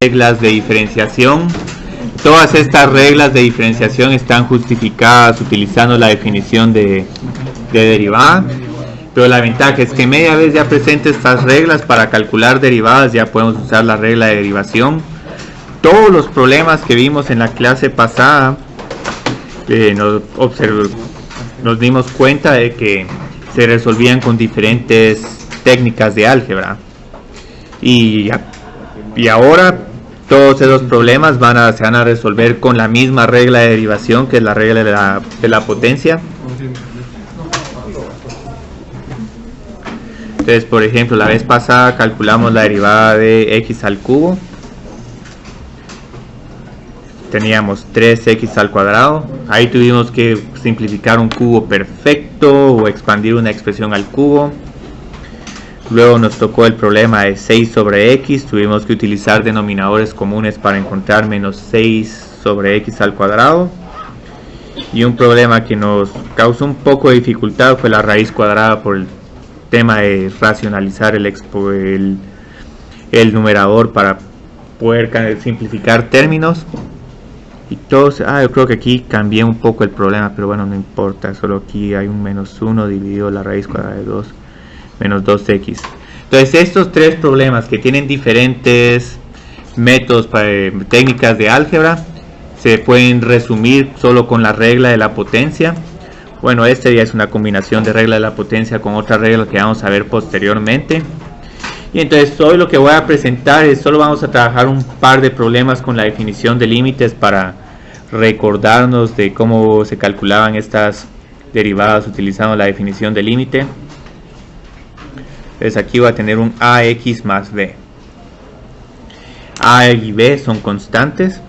reglas de diferenciación. Todas estas reglas de diferenciación están justificadas utilizando la definición de derivada, pero la ventaja es que media vez ya presente estas reglas para calcular derivadas ya podemos usar la regla de derivación. Todos los problemas que vimos en la clase pasada nos dimos cuenta de que se resolvían con diferentes técnicas de álgebra y ahora todos esos problemas se van a resolver con la misma regla de derivación, que es la regla de la potencia. Entonces, por ejemplo, la vez pasada calculamos la derivada de x al cubo. Teníamos 3x al cuadrado. Ahí tuvimos que simplificar un cubo perfecto o expandir una expresión al cubo. Luego nos tocó el problema de 6 sobre x, tuvimos que utilizar denominadores comunes para encontrar menos 6 sobre x al cuadrado. Y un problema que nos causó un poco de dificultad fue la raíz cuadrada por el tema de racionalizar el numerador para poder simplificar términos. Y todos, yo creo que aquí cambié un poco el problema, pero bueno, no importa, solo aquí hay un menos 1 dividido la raíz cuadrada de 2. Menos 2x. Entonces estos tres problemas que tienen diferentes métodos técnicas de álgebra se pueden resumir solo con la regla de la potencia. Bueno, este ya es una combinación de regla de la potencia con otra regla que vamos a ver posteriormente. Y entonces hoy lo que voy a presentar es solo vamos a trabajar un par de problemas con la definición de límites para recordarnos de cómo se calculaban estas derivadas utilizando la definición de límite. Entonces aquí va a tener un ax más b. A y b son constantes.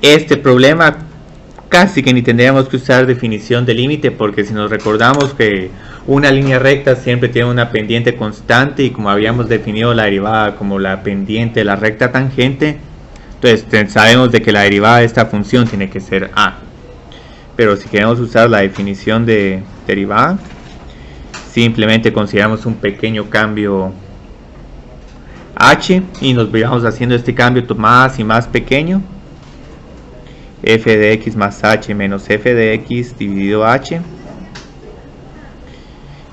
Este problema casi que ni tendríamos que usar definición de límite, porque si nos recordamos que una línea recta siempre tiene una pendiente constante y como habíamos definido la derivada como la pendiente de la recta tangente, entonces sabemos de que la derivada de esta función tiene que ser a. Pero si queremos usar la definición de derivada, simplemente consideramos un pequeño cambio h y nos vamos haciendo este cambio más y más pequeño. F de x más h menos f de x dividido h.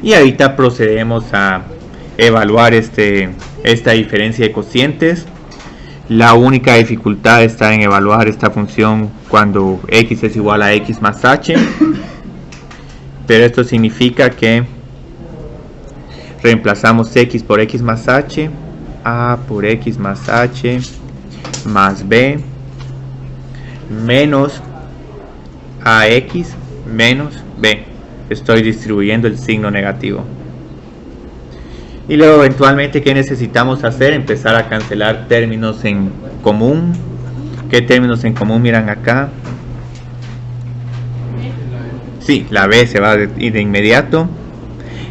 Y ahorita procedemos a evaluar esta diferencia de cocientes. La única dificultad está en evaluar esta función cuando x es igual a x más h. Pero esto significa que reemplazamos x por x más h, a por x más h, más b, menos ax menos b. Estoy distribuyendo el signo negativo. Y luego eventualmente, ¿qué necesitamos hacer? Empezar a cancelar términos en común. ¿Qué términos en común miran acá? Sí, la b se va de inmediato.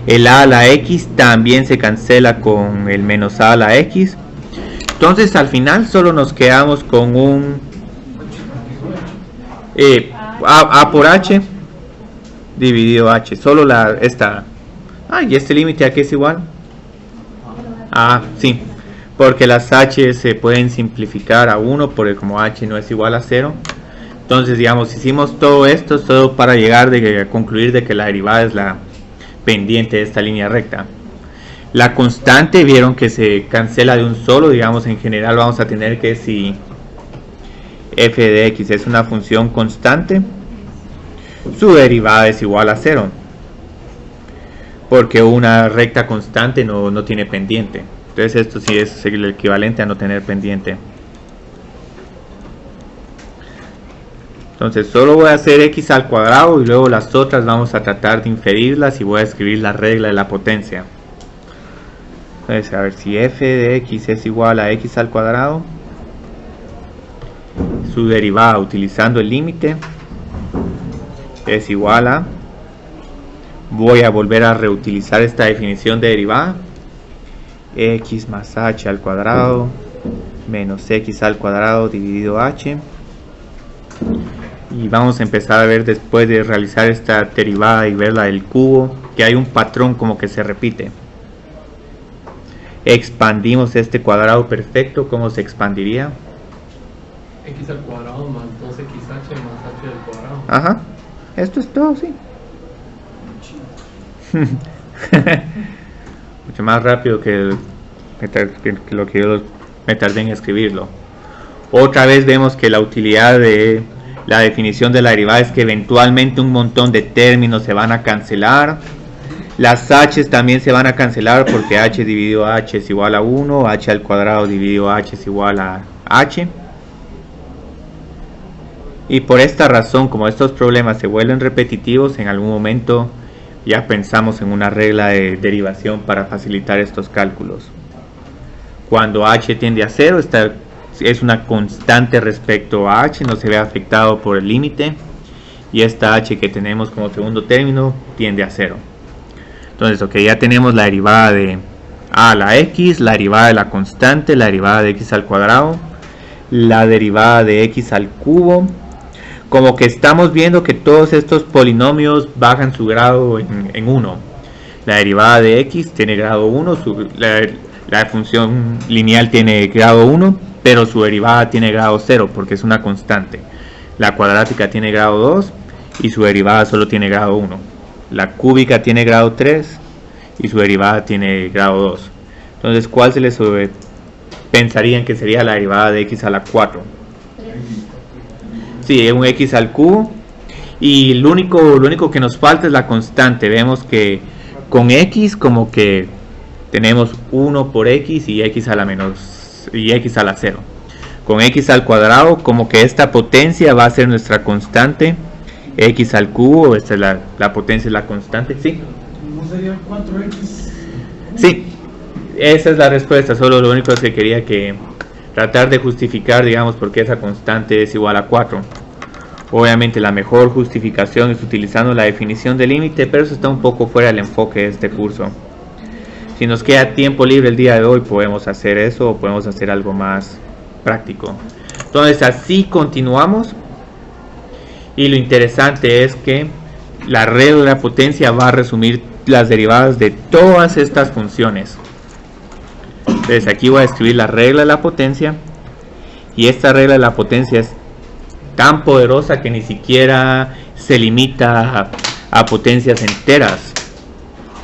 El a a la x también se cancela con el menos a la x. Entonces al final solo nos quedamos con un a por h dividido h. Solo esta. Y este límite aquí es igual. Sí, porque las h se pueden simplificar a 1 porque como h no es igual a 0. Entonces digamos, hicimos todo esto solo para llegar a concluir de que la derivada es la pendiente de esta línea recta. La constante vieron que se cancela de un solo, digamos en general vamos a tener que si f de x es una función constante, su derivada es igual a 0, porque una recta constante no tiene pendiente. Entonces esto sí es el equivalente a no tener pendiente. Entonces solo voy a hacer x al cuadrado y luego las otras vamos a tratar de inferirlas y voy a escribir la regla de la potencia. Entonces a ver si f de x es igual a x al cuadrado, su derivada utilizando el límite es igual a, voy a volver a reutilizar esta definición de derivada, x más h al cuadrado menos x al cuadrado dividido h. Y vamos a empezar a ver, después de realizar esta derivada y ver la del cubo, que hay un patrón como que se repite. expandimos este cuadrado perfecto, ¿cómo se expandiría? X al cuadrado más 2xh más h al cuadrado. Ajá, esto es todo, sí. Mucho más rápido que lo que yo me tardé en escribirlo. Otra vez vemos que la utilidad de la definición de la derivada es que eventualmente un montón de términos se van a cancelar. Las h's también se van a cancelar porque h dividido h es igual a 1, h al cuadrado dividido h es igual a h. Y por esta razón, como estos problemas se vuelven repetitivos, en algún momento ya pensamos en una regla de derivación para facilitar estos cálculos. Cuando h tiende a 0, esta es una constante respecto a h, no se ve afectado por el límite, y esta h que tenemos como segundo término tiende a 0. Entonces, ok, ya tenemos la derivada de a a la x, la derivada de la constante, la derivada de x al cuadrado, la derivada de x al cubo. Como que estamos viendo que todos estos polinomios bajan su grado en 1. La derivada de x tiene grado 1, la función lineal tiene grado 1, pero su derivada tiene grado 0 porque es una constante. La cuadrática tiene grado 2 y su derivada solo tiene grado 1. La cúbica tiene grado 3 y su derivada tiene grado 2. Entonces, ¿cuál se les pensarían que sería la derivada de x a la 4? Sí, es un x al cubo. Y lo único que nos falta es la constante. Vemos que con x como que tenemos 1 por x y x a la menos y x a la 0. Con x al cuadrado como que esta potencia va a ser nuestra constante. X al cubo, esta es la potencia, es la constante, ¿sí? ¿No sería 4x? Sí, esa es la respuesta. Solo lo único que quería que tratar de justificar, digamos, por qué esa constante es igual a 4. Obviamente la mejor justificación es utilizando la definición de límite, pero eso está un poco fuera del enfoque de este curso. Si nos queda tiempo libre el día de hoy, podemos hacer eso o podemos hacer algo más práctico. Entonces así continuamos. Y lo interesante es que la regla de la potencia va a resumir las derivadas de todas estas funciones. Entonces aquí voy a escribir la regla de la potencia. Y esta regla de la potencia es tan poderosa que ni siquiera se limita a potencias enteras,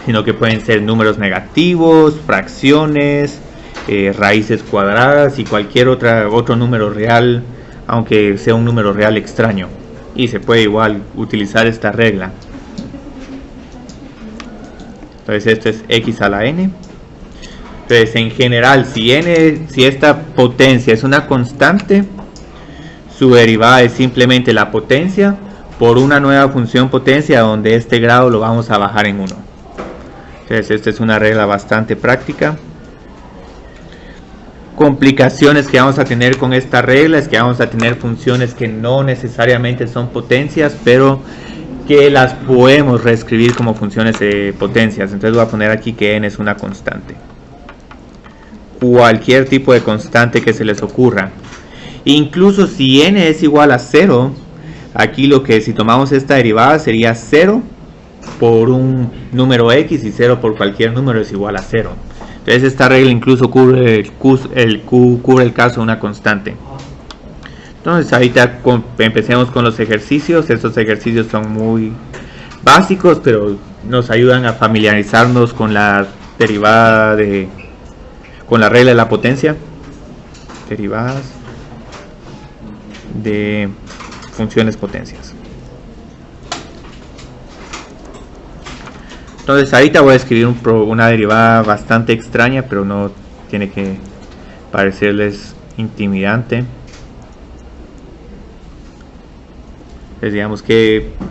sino que pueden ser números negativos, fracciones, raíces cuadradas y cualquier otro número real, aunque sea un número real extraño. Y se puede igual utilizar esta regla. Entonces esto es x a la n. Entonces en general, si esta potencia es una constante, su derivada es simplemente la potencia por una nueva función potencia donde este grado lo vamos a bajar en 1. Entonces esta es una regla bastante práctica. Complicaciones que vamos a tener con esta regla es que vamos a tener funciones que no necesariamente son potencias, pero que las podemos reescribir como funciones de potencias. Entonces voy a poner aquí que n es una constante. Cualquier tipo de constante que se les ocurra. Incluso si n es igual a 0, aquí si tomamos esta derivada sería 0 por un número x y 0 por cualquier número es igual a 0. Entonces esta regla incluso cubre el caso de una constante. Entonces ahorita empecemos con los ejercicios. Estos ejercicios son muy básicos, pero nos ayudan a familiarizarnos con la derivada con la regla de la potencia. Derivadas de funciones potencias. Entonces ahorita voy a escribir una derivada bastante extraña, pero no tiene que parecerles intimidante. Entonces digamos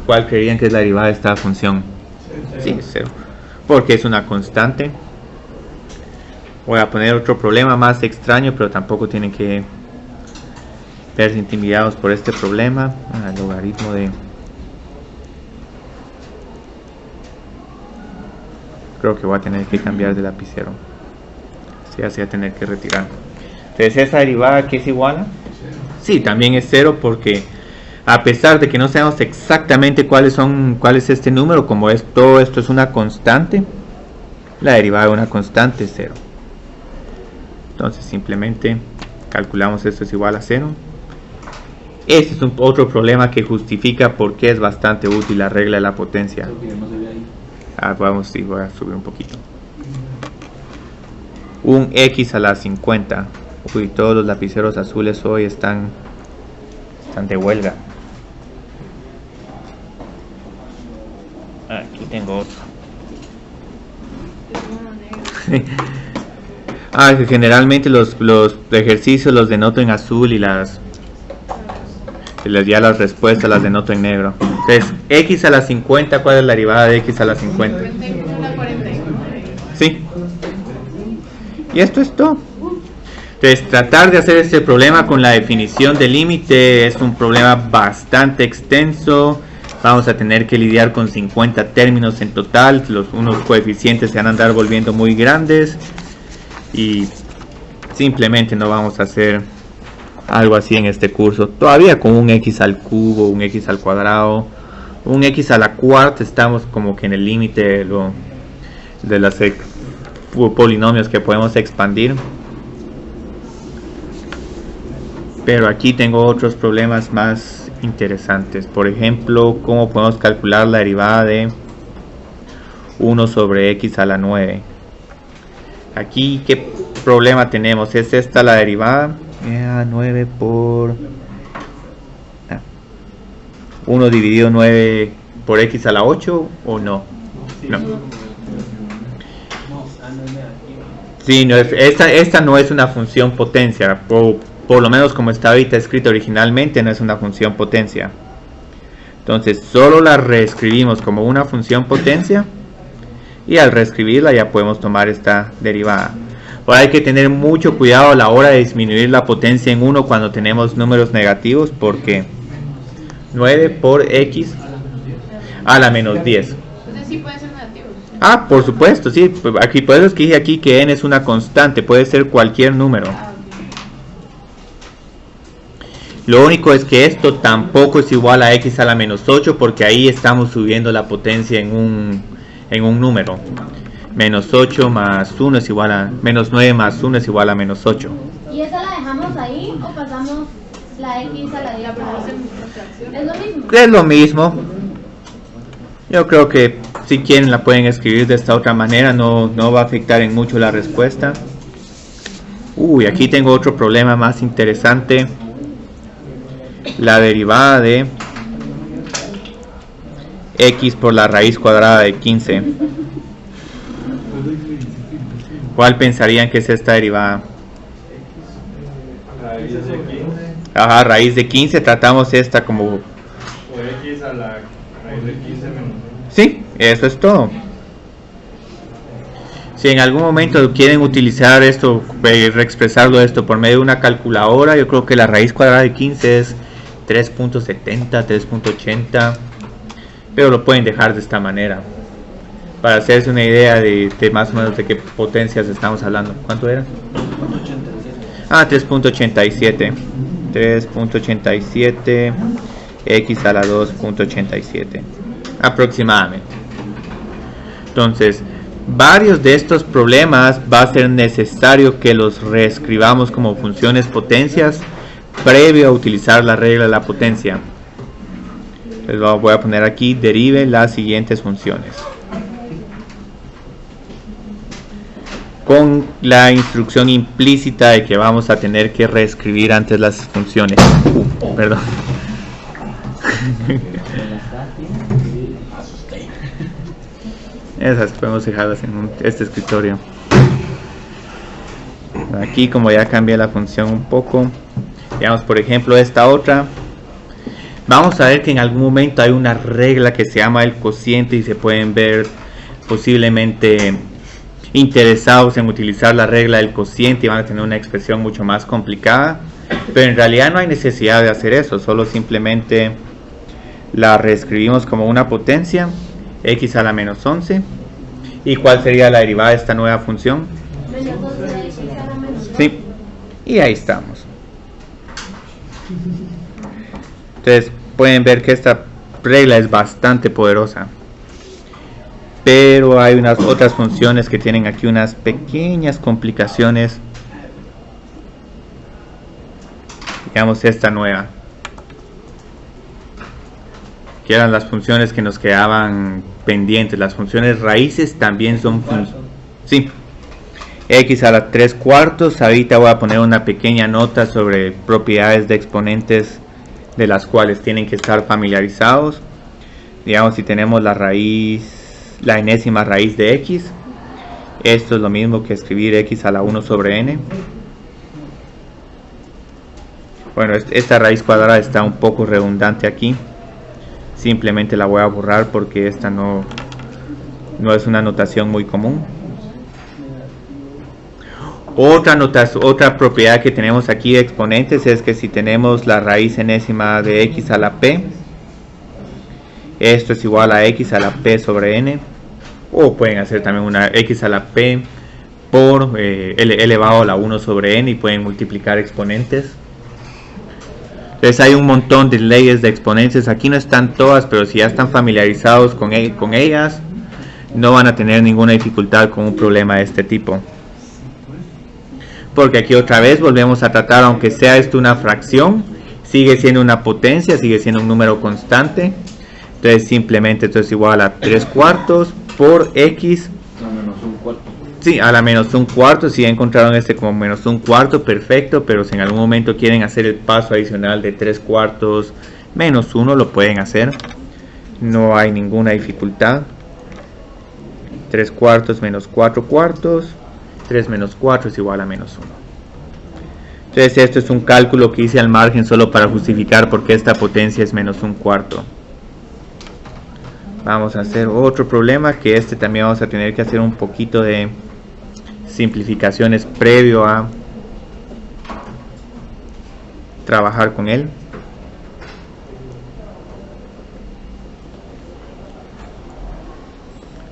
¿cuál creerían que es la derivada de esta función? Sí, es 0, porque es una constante. Voy a poner otro problema más extraño, pero tampoco tienen que verse intimidados por este problema. El logaritmo de... Creo que voy a tener que cambiar de lapicero. Sí, así voy a tener que retirar. Entonces esa derivada que es igual a... Sí, también es 0 porque a pesar de que no sabemos exactamente cuál es este número, como todo esto es una constante, la derivada de una constante es 0. Entonces simplemente calculamos esto es igual a 0. Este es otro problema que justifica por qué es bastante útil la regla de la potencia. Vamos, sí, voy a subir un poquito. Un x a la 50. Uy, todos los lapiceros azules hoy están de huelga. Aquí tengo otro. Que generalmente los ejercicios los denoto en azul y ya las respuestas las denoto en negro. Entonces, x a la 50, ¿cuál es la derivada de x a la 50? Sí. Y esto es todo. Entonces, tratar de hacer este problema con la definición de límite es un problema bastante extenso. Vamos a tener que lidiar con 50 términos en total. Unos coeficientes se van a andar volviendo muy grandes. Y simplemente no vamos a hacer algo así en este curso. Todavía con un x al cubo, un x al cuadrado, un x a la cuarta estamos como que en el límite de los polinomios que podemos expandir. Pero aquí tengo otros problemas más interesantes. Por ejemplo, cómo podemos calcular la derivada de 1 sobre x a la 9. Aquí, ¿qué problema tenemos? ¿Es esta la derivada? 9 por 1 dividido 9 por x a la 8 o no? No. Sí, no, esta no es una función potencia. Por lo menos como está ahorita escrito originalmente, no es una función potencia. Entonces solo la reescribimos como una función potencia. Y al reescribirla ya podemos tomar esta derivada. Ahora hay que tener mucho cuidado a la hora de disminuir la potencia en 1 cuando tenemos números negativos, porque 9 por x a la menos 10. Entonces sí puede ser negativo. Por supuesto, sí. Aquí por eso es que dije aquí que n es una constante, puede ser cualquier número. Lo único es que esto tampoco es igual a x a la menos 8, porque ahí estamos subiendo la potencia en un número. Menos 8 más 1 es igual a menos 9 más 1 es igual a menos 8. ¿Y esa la dejamos ahí o pasamos la x a la y la ponemos en fracción? ¿Es lo mismo? Es lo mismo. Yo creo que si quieren la pueden escribir de esta otra manera, no va a afectar en mucho la respuesta. Aquí tengo otro problema más interesante. La derivada de x por la raíz cuadrada de 15. ¿Cuál pensarían que es esta derivada? Raíz de 15. Raíz de 15. Tratamos esta como... O x a la raíz de 15 menos 1. Sí, eso es todo. Si en algún momento quieren utilizar esto, reexpresarlo esto por medio de una calculadora, yo creo que la raíz cuadrada de 15 es 3.70, 3.80, pero lo pueden dejar de esta manera para hacerse una idea de más o menos de qué potencias estamos hablando. ¿Cuánto era? 3.87. 3.87 x a la 2.87 aproximadamente. Entonces, varios de estos problemas va a ser necesario que los reescribamos como funciones potencias previo a utilizar la regla de la potencia. Les voy a poner aquí: derive las siguientes funciones, con la instrucción implícita de que vamos a tener que reescribir antes las funciones. Perdón. Esas podemos dejarlas en este escritorio. Aquí, como ya cambié la función un poco, digamos por ejemplo esta otra, vamos a ver que en algún momento hay una regla que se llama el cociente y se pueden ver posiblemente interesados en utilizar la regla del cociente y van a tener una expresión mucho más complicada, pero en realidad no hay necesidad de hacer eso, solo simplemente la reescribimos como una potencia, x a la menos 11. ¿Y cuál sería la derivada de esta nueva función? Menos 12 de x a la menos 2. Sí, y ahí estamos. Entonces pueden ver que esta regla es bastante poderosa, pero hay unas otras funciones que tienen aquí unas pequeñas complicaciones Digamos esta nueva, que eran las funciones que nos quedaban pendientes. Las funciones raíces también son sí, x a la 3/4. Ahorita voy a poner una pequeña nota sobre propiedades de exponentes de las cuales tienen que estar familiarizados. Digamos, si tenemos la enésima raíz de x, esto es lo mismo que escribir x a la 1 sobre n. Bueno, esta raíz cuadrada está un poco redundante aquí. Simplemente la voy a borrar porque esta no es una notación muy común. Otra propiedad que tenemos aquí de exponentes es que si tenemos la raíz enésima de x a la p, esto es igual a x a la p sobre n, o pueden hacer también una x a la p por elevado a la 1 sobre n y pueden multiplicar exponentes. Entonces hay un montón de leyes de exponentes. Aquí no están todas, pero si ya están familiarizados con ellas, no van a tener ninguna dificultad con un problema de este tipo. Porque aquí otra vez volvemos a tratar, aunque sea esto una fracción, sigue siendo una potencia, sigue siendo un número constante. Entonces simplemente esto es igual a 3/4 por x. Sí, a la menos 1/4. Si ya encontraron este como menos 1/4, perfecto. Pero si en algún momento quieren hacer el paso adicional de 3/4 menos 1, lo pueden hacer. No hay ninguna dificultad. 3/4 menos 4/4. 3 menos 4 es igual a menos 1. Entonces esto es un cálculo que hice al margen solo para justificar por qué esta potencia es menos 1/4. Vamos a hacer otro problema, que este también vamos a tener que hacer un poquito de simplificaciones previo a trabajar con él.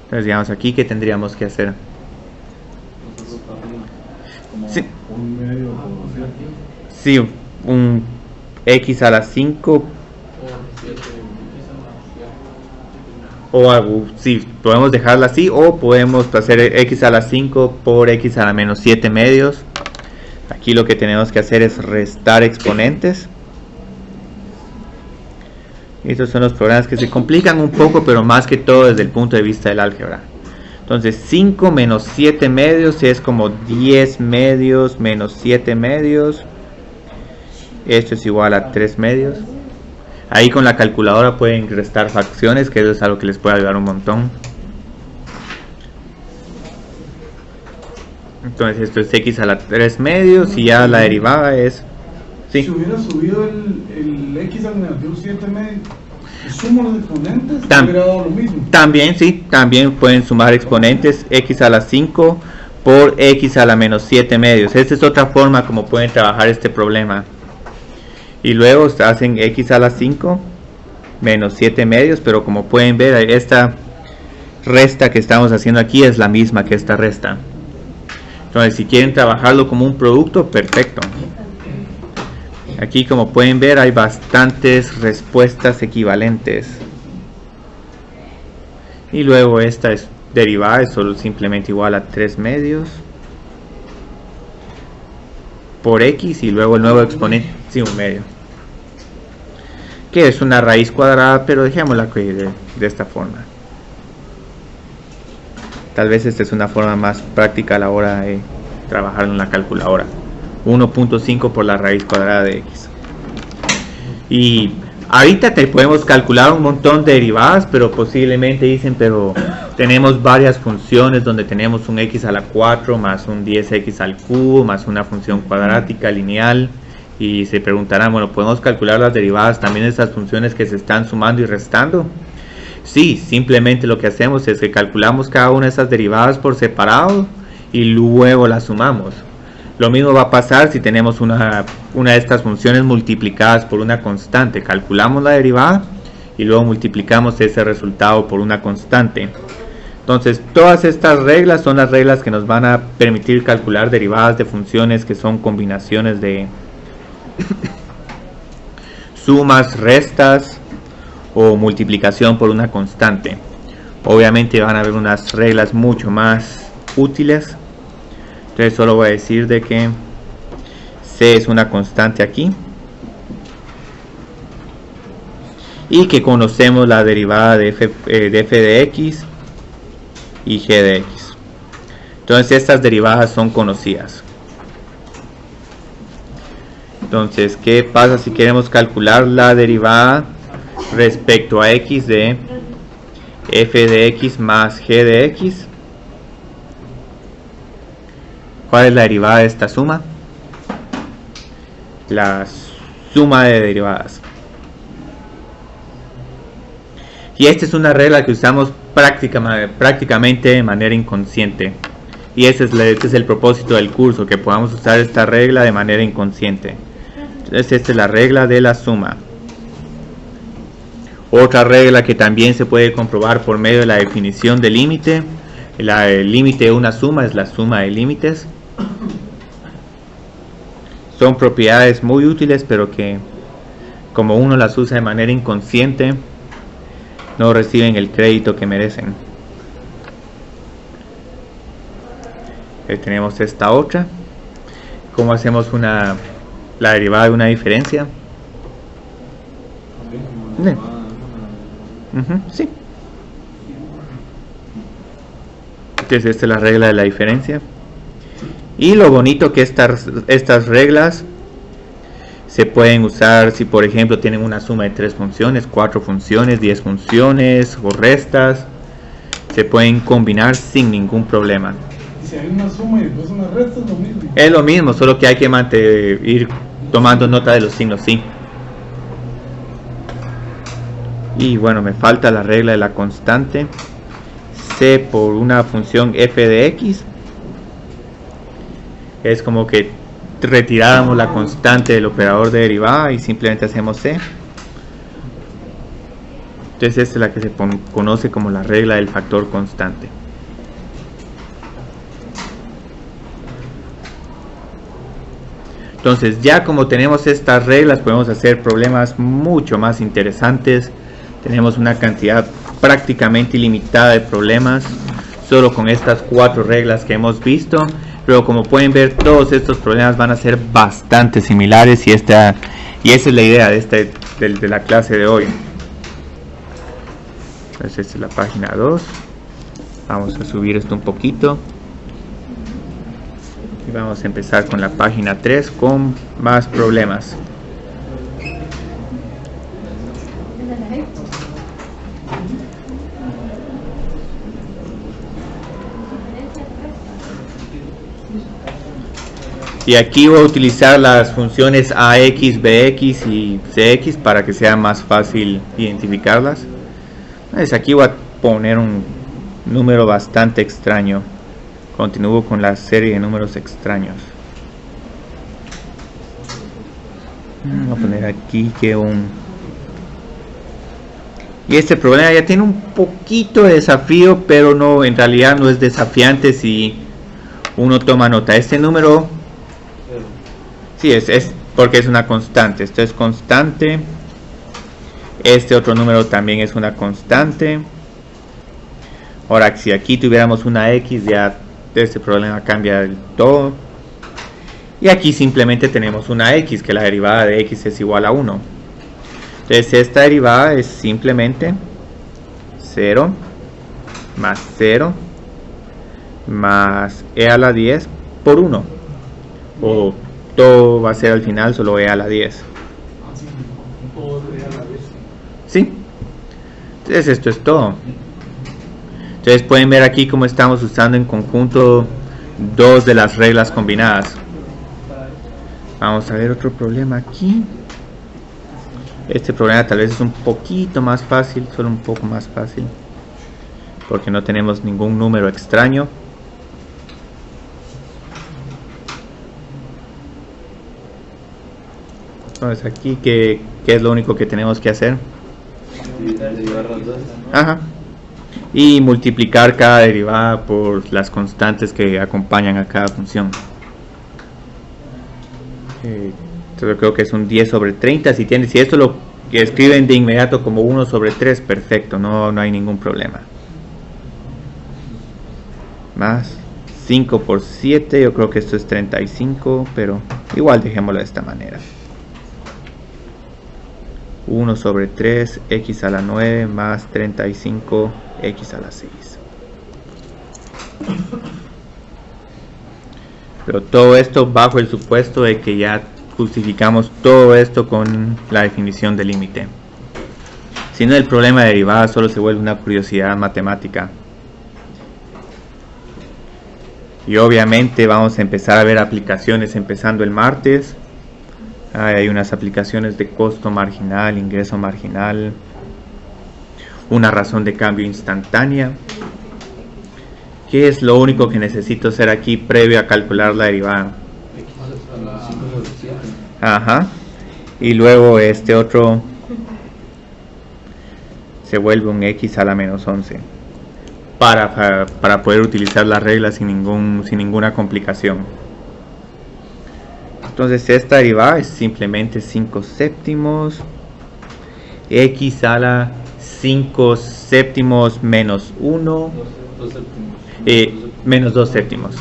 Entonces digamos aquí, ¿qué tendríamos que hacer? Sí, sí, un x a la 5 o algo, sí, podemos dejarla así, o podemos hacer x a la 5 por x a la menos 7 medios. Aquí lo que tenemos que hacer es restar exponentes. Estos son los problemas que se complican un poco, pero más que todo desde el punto de vista del álgebra. Entonces 5 menos 7 medios es como 10 medios menos 7 medios. Esto es igual a 3 medios. Ahí con la calculadora pueden restar fracciones, que eso es algo que les puede ayudar un montón. Entonces esto es x a la 3 medios y ya la derivada es... ¿sí? Si hubiera subido el x al negativo 7 medios, ¿sumo los exponentes? ¿Hubiera dado lo mismo? También, sí, también pueden sumar exponentes, x a la 5 por x a la menos 7 medios. Esta es otra forma como pueden trabajar este problema. Y luego hacen x a la 5 menos 7 medios, pero como pueden ver, esta resta que estamos haciendo aquí es la misma que esta resta. Entonces si quieren trabajarlo como un producto, perfecto. Aquí como pueden ver hay bastantes respuestas equivalentes. Y luego esta es derivada, es solo simplemente igual a 3 medios por x y luego el nuevo exponente, sí, 1 medio, que es una raíz cuadrada, pero dejémosla de esta forma. Tal vez esta es una forma más práctica a la hora de trabajar en la calculadora. 1.5 por la raíz cuadrada de x. Y ahorita te podemos calcular un montón de derivadas, pero posiblemente dicen, pero tenemos varias funciones donde tenemos un x a la 4 más un 10x al cubo más una función cuadrática lineal, y se preguntarán, bueno, ¿podemos calcular las derivadas también de estas funciones que se están sumando y restando? Sí, simplemente lo que hacemos es que calculamos cada una de esas derivadas por separado y luego las sumamos. Lo mismo va a pasar si tenemos una de estas funciones multiplicadas por una constante. Calculamos la derivada y luego multiplicamos ese resultado por una constante. Entonces todas estas reglas son las reglas que nos van a permitir calcular derivadas de funciones que son combinaciones de sumas, restas o multiplicación por una constante. Obviamente van a haber unas reglas mucho más útiles. Entonces solo voy a decir de que C es una constante aquí y que conocemos la derivada de f de x y g de x. Entonces estas derivadas son conocidas. Entonces, ¿qué pasa si queremos calcular la derivada respecto a x de f de x más g de x? ¿Cuál es la derivada de esta suma? La suma de derivadas. Y esta es una regla que usamos prácticamente de manera inconsciente. Y este es el propósito del curso, que podamos usar esta regla de manera inconsciente. Entonces esta es la regla de la suma. Otra regla que también se puede comprobar por medio de la definición de límite. El límite de una suma es la suma de límites. Son propiedades muy útiles, pero que como uno las usa de manera inconsciente, no reciben el crédito que merecen. Tenemos esta otra. ¿Cómo hacemos la derivada de una diferencia? Sí. Entonces esta es la regla de la diferencia. Y lo bonito que estas reglas se pueden usar si por ejemplo tienen una suma de 3 funciones, 4 funciones, 10 funciones o restas. Se pueden combinar sin ningún problema. Si hay una suma y después una resta, es lo mismo. Es lo mismo, solo que hay que ir tomando nota de los signos sí. Y bueno, me falta la regla de la constante. C por una función f de x. Es como que retiráramos la constante del operador de derivada y simplemente hacemos C. Entonces esta es la que se conoce como la regla del factor constante. Entonces ya como tenemos estas reglas podemos hacer problemas mucho más interesantes. Tenemos una cantidad prácticamente ilimitada de problemas solo con estas 4 reglas que hemos visto. Pero como pueden ver, todos estos problemas van a ser bastante similares y esa es la idea de la clase de hoy. Entonces esta es la página 2. Vamos a subir esto un poquito. Y vamos a empezar con la página 3 con más problemas. Y aquí voy a utilizar las funciones ax, bx y cx para que sea más fácil identificarlas. Entonces aquí voy a poner un número bastante extraño. Continúo con la serie de números extraños. Voy a poner aquí que y este problema ya tiene un poquito de desafío, pero no, en realidad no es desafiante si uno toma nota. Este número, sí, es porque es una constante. Esto es constante. Este otro número también es una constante. Ahora, si aquí tuviéramos una x, ya este problema cambia del todo. Y aquí simplemente tenemos una x, que la derivada de x es igual a 1. Entonces esta derivada es simplemente 0 más 0 más e a la 10 por 1. O todo va a ser al final solo e a la 10. ¿Sí? Entonces esto es todo. Entonces pueden ver aquí cómo estamos usando en conjunto 2 de las reglas combinadas. Vamos a ver otro problema aquí. Este problema tal vez es un poquito más fácil, solo un poco más fácil, porque no tenemos ningún número extraño. Entonces aquí, ¿qué es lo único que tenemos que hacer? Ajá. Y multiplicar cada derivada por las constantes que acompañan a cada función. Entonces creo que es un 10 sobre 30. Si esto lo escriben de inmediato como 1 sobre 3, perfecto, no hay ningún problema. Más 5 por 7, yo creo que esto es 35, pero igual dejémoslo de esta manera. 1 sobre 3 x a la 9 más 35 x a la 6. Pero todo esto bajo el supuesto de que ya justificamos todo esto con la definición del límite. Si no, el problema de derivadas solo se vuelve una curiosidad matemática. Y obviamente vamos a empezar a ver aplicaciones empezando el martes. Hay unas aplicaciones de costo marginal, ingreso marginal, una razón de cambio instantánea. ¿Qué es lo único que necesito hacer aquí previo a calcular la derivada? Ajá. Y luego este otro se vuelve un x a la menos 11 para poder utilizar la regla sin ninguna complicación. Entonces esta derivada es simplemente 5 séptimos x a la 5 séptimos menos 1 menos 2 séptimos.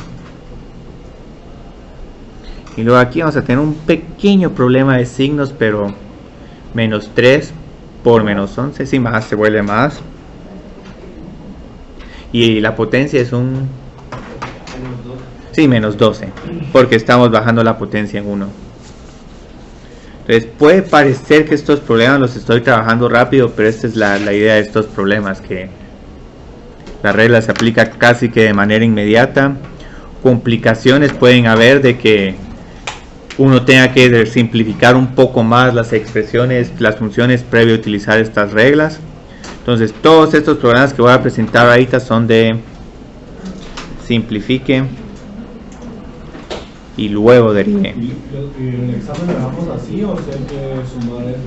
Y luego aquí vamos a tener un pequeño problema de signos, pero menos 3 por menos 11, si más se vuelve más. Y la potencia es un... sí, menos 12, porque estamos bajando la potencia en 1. Entonces puede parecer que estos problemas los estoy trabajando rápido, pero esta es la idea de estos problemas, que la regla se aplica casi que de manera inmediata. Complicaciones pueden haber de que uno tenga que simplificar un poco más las expresiones, las funciones previo a utilizar estas reglas. Entonces todos estos programas que voy a presentar ahorita son de simplifique y luego derive. ¿Y el examen lo dejamos así o sea, hay que sumar eso?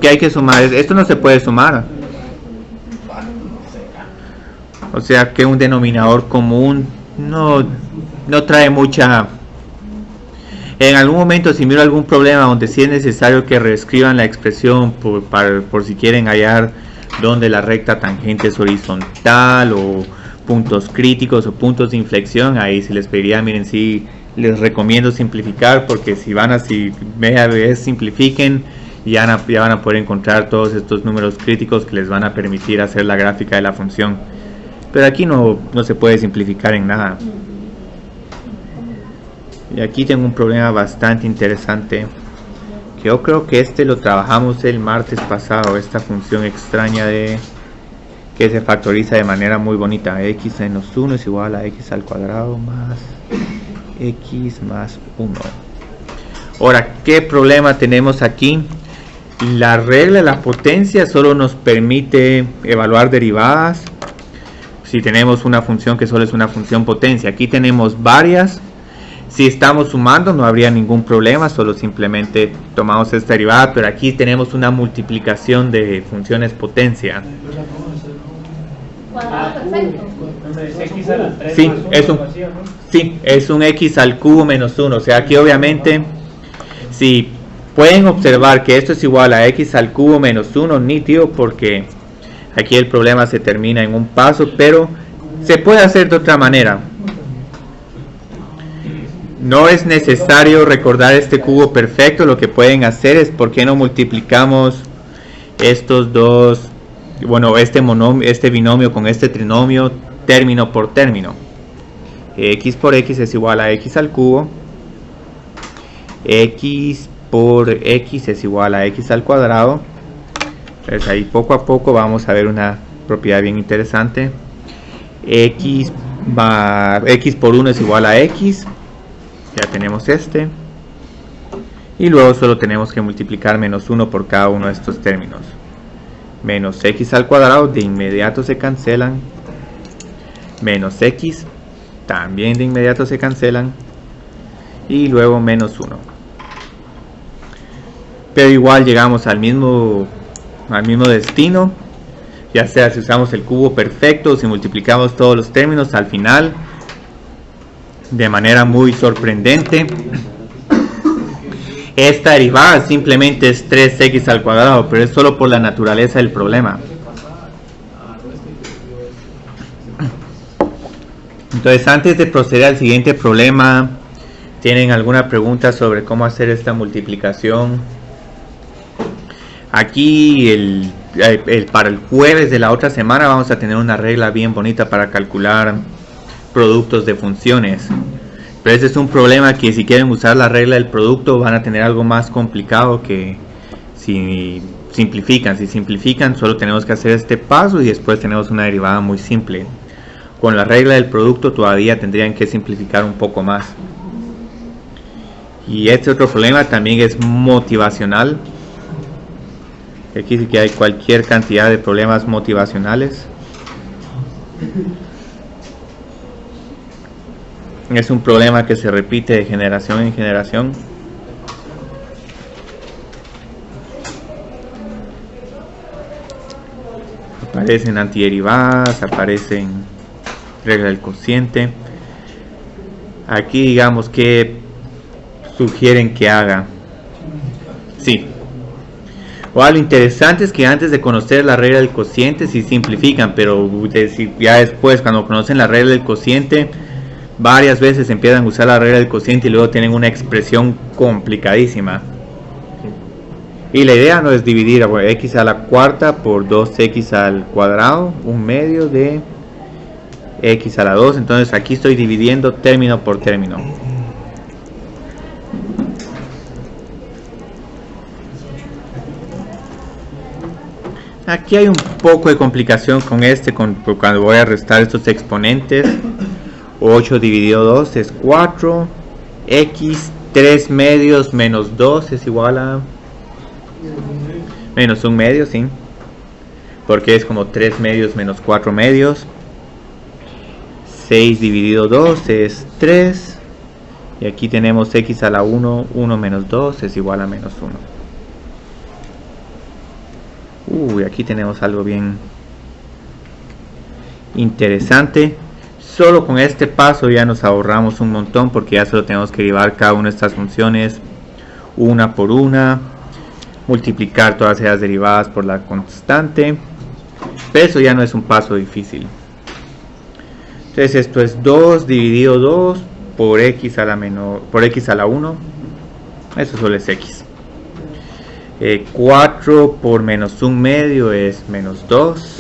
¿Qué hay que sumar? Esto no se puede sumar. O sea que un denominador común no trae mucha... En algún momento, si miro algún problema donde sí es necesario que reescriban la expresión por si quieren hallar donde la recta tangente es horizontal, o puntos críticos o puntos de inflexión, ahí sí les pediría, miren, sí les recomiendo simplificar, porque si media vez simplifiquen, ya van a poder encontrar todos estos números críticos que les van a permitir hacer la gráfica de la función. Pero aquí no se puede simplificar en nada. Y aquí tengo un problema bastante interesante, que yo creo que lo trabajamos el martes pasado, esta función extraña de que se factoriza de manera muy bonita. X menos 1 es igual a x al cuadrado más x más 1. Ahora, ¿qué problema tenemos aquí? La regla de la potencia solo nos permite evaluar derivadas si tenemos una función que solo es una función potencia. Aquí tenemos varias. Si estamos sumando no habría ningún problema, solo simplemente tomamos esta derivada, pero aquí tenemos una multiplicación de funciones potencia. Cuadrado perfecto. Sí, es un x al cubo menos 1. O sea, aquí obviamente, si pueden observar que esto es igual a x al cubo menos 1, nítido, porque aquí el problema se termina en un paso, pero se puede hacer de otra manera. No es necesario recordar este cubo perfecto. Lo que pueden hacer es, ¿por qué no multiplicamos estos dos, este binomio con este trinomio término por término? X por x es igual a x al cubo, x por x es igual a x al cuadrado. Entonces ahí poco a poco vamos a ver una propiedad bien interesante. X por 1 es igual a x. Ya tenemos este. Y luego solo tenemos que multiplicar menos 1 por cada uno de estos términos. Menos x al cuadrado de inmediato se cancelan. Menos x también de inmediato se cancelan. Y luego menos 1. Pero igual llegamos al mismo destino. Ya sea si usamos el cubo perfecto o si multiplicamos todos los términos al final. De manera muy sorprendente, esta derivada simplemente es 3x al cuadrado, pero es solo por la naturaleza del problema. Entonces, antes de proceder al siguiente problema, ¿tienen alguna pregunta sobre cómo hacer esta multiplicación? Aquí para el jueves de la otra semana vamos a tener una regla bien bonita para calcular productos de funciones. Pero ese es un problema que si quieren usar la regla del producto van a tener algo más complicado que si simplifican. Si simplifican solo tenemos que hacer este paso y después tenemos una derivada muy simple. Con la regla del producto todavía tendrían que simplificar un poco más. Y este otro problema también es motivacional. Aquí sí que hay cualquier cantidad de problemas motivacionales. Es un problema que se repite de generación en generación. Aparecen antiderivadas, aparecen regla del cociente. Aquí digamos que sugieren que haga. Sí. O algo interesante es que antes de conocer la regla del cociente sí simplifican, pero ya después cuando conocen la regla del cociente varias veces empiezan a usar la regla del cociente y luego tienen una expresión complicadísima. Y la idea no es dividir x a la cuarta por 2x al cuadrado, un medio de x a la 2. Entonces aquí estoy dividiendo término por término. Aquí hay un poco de complicación con cuando voy a restar estos exponentes. 8 dividido 2 es 4. X 3 medios menos 2 es igual a menos 1 medio, sí. Porque es como 3 medios menos 4 medios. 6 dividido 2 es 3. Y aquí tenemos x a la 1. 1 menos 2 es igual a menos 1. Aquí tenemos algo bien interesante. Solo con este paso ya nos ahorramos un montón porque ya solo tenemos que derivar cada una de estas funciones una por una, multiplicar todas esas derivadas por la constante. Pero eso ya no es un paso difícil. Entonces esto es 2 dividido 2 por x a la 1. Eso solo es x. 4 por menos 1 medio es menos 2.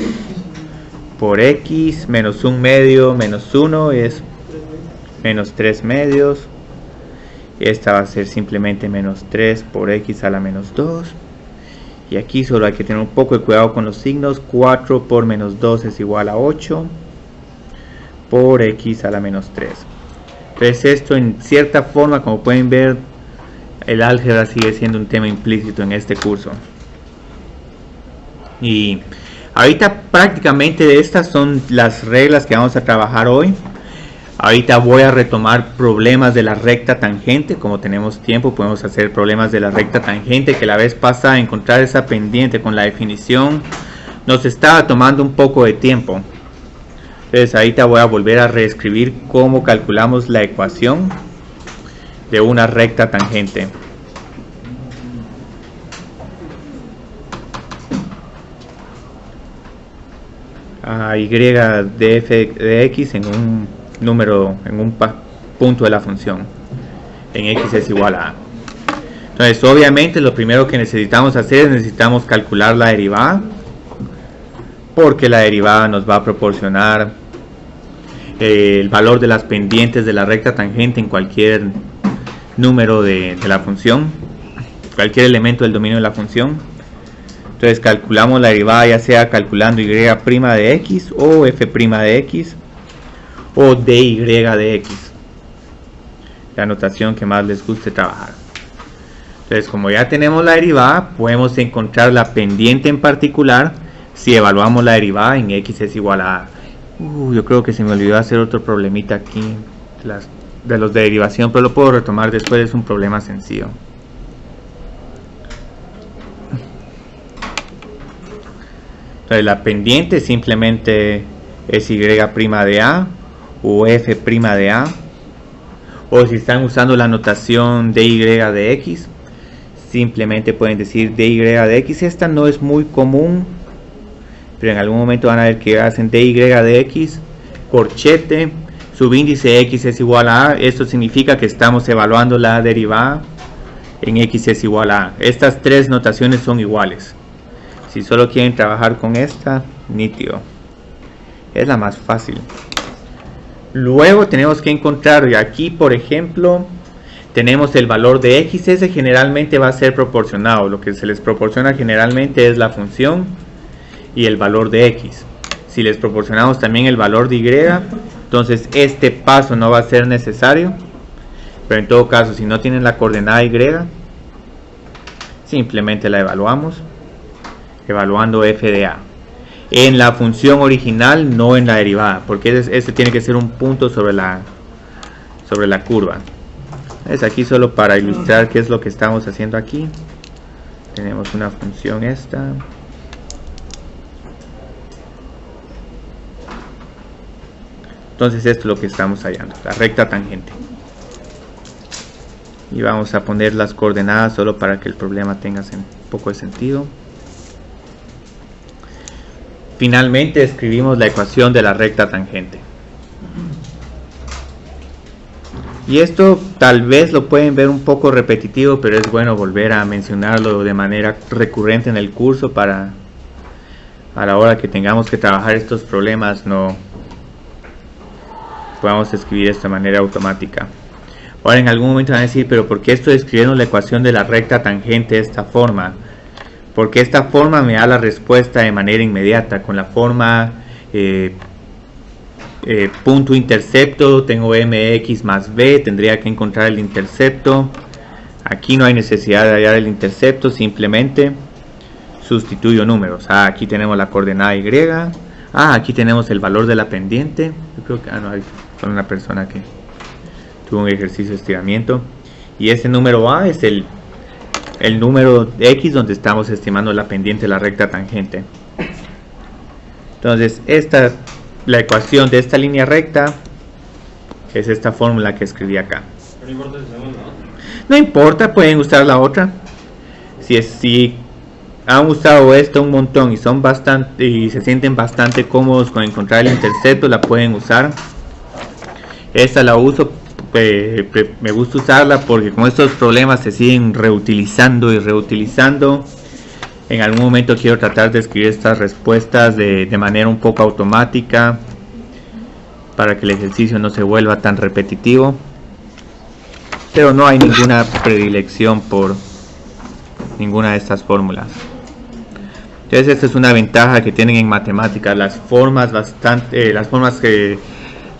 Por x menos 1 medio menos 1 es menos 3 medios. Esta va a ser simplemente menos 3 por x a la menos 2. Y aquí solo hay que tener un poco de cuidado con los signos. 4 por menos 2 es igual a 8 por x a la menos 3. Entonces esto en cierta forma, como pueden ver, el álgebra sigue siendo un tema implícito en este curso. Y ahorita prácticamente estas son las reglas que vamos a trabajar hoy. Ahorita voy a retomar problemas de la recta tangente. Como tenemos tiempo podemos hacer problemas de la recta tangente, que la vez pasada encontrar esa pendiente con la definición nos estaba tomando un poco de tiempo. Entonces ahorita voy a volver a reescribir cómo calculamos la ecuación de una recta tangente. A y de f de x en un número, en un punto de la función. En x es igual a a. Entonces obviamente lo primero que necesitamos hacer es necesitamos calcular la derivada, porque la derivada nos va a proporcionar el valor de las pendientes de la recta tangente en cualquier número de la función, cualquier elemento del dominio de la función. Entonces calculamos la derivada ya sea calculando y' de x o f' de x o dy de x, la notación que más les guste trabajar. Entonces como ya tenemos la derivada podemos encontrar la pendiente en particular si evaluamos la derivada en x es igual a a. Yo creo que se me olvidó hacer otro problemita aquí de los de derivación, pero lo puedo retomar después, es un problema sencillo. Entonces la pendiente simplemente es y' de a o f' de a, o si están usando la notación dy de x simplemente pueden decir dy de x. Esta no es muy común, pero en algún momento van a ver que hacen dy de x, corchete, subíndice x es igual a a. Esto significa que estamos evaluando la derivada en x es igual a a. Estas tres notaciones son iguales. Si solo quieren trabajar con esta, nítido, es la más fácil. Luego tenemos que encontrar, y aquí por ejemplo tenemos el valor de x. Ese generalmente va a ser proporcionado. Lo que se les proporciona generalmente es la función y el valor de x. Si les proporcionamos también el valor de y, entonces este paso no va a ser necesario. Pero en todo caso, si no tienen la coordenada y, simplemente la evaluamos, evaluando f de a en la función original, no en la derivada, porque este tiene que ser un punto sobre la curva. Es aquí solo para ilustrar qué es lo que estamos haciendo aquí. Tenemos una función esta. Entonces esto es lo que estamos hallando, la recta tangente. Y vamos a poner las coordenadas solo para que el problema tenga un poco de sentido. Finalmente escribimos la ecuación de la recta tangente. Y esto tal vez lo pueden ver un poco repetitivo, pero es bueno volver a mencionarlo de manera recurrente en el curso para a la hora que tengamos que trabajar estos problemas no podamos escribir esto de manera automática. Ahora en algún momento van a decir, pero ¿por qué estoy escribiendo la ecuación de la recta tangente de esta forma? Porque esta forma me da la respuesta de manera inmediata. Con la forma punto intercepto, tengo mx más b, tendría que encontrar el intercepto. Aquí no hay necesidad de hallar el intercepto, simplemente sustituyo números. Aquí tenemos la coordenada y. Aquí tenemos el valor de la pendiente. Yo creo que no hay solo una persona que tuvo un ejercicio de estiramiento. Y ese número a es el número de x donde estamos estimando la pendiente de la recta tangente. Entonces la ecuación de esta línea recta es esta fórmula que escribí acá. No importa si hacemos la otra. No importa, pueden usar la otra. Si han usado esto un montón y se sienten bastante cómodos con encontrar el intercepto, la pueden usar. Esta la uso. Me gusta usarla porque como estos problemas se siguen reutilizando y reutilizando, en algún momento quiero tratar de escribir estas respuestas de manera un poco automática para que el ejercicio no se vuelva tan repetitivo, pero no hay ninguna predilección por ninguna de estas fórmulas. Entonces esta es una ventaja que tienen en matemáticas,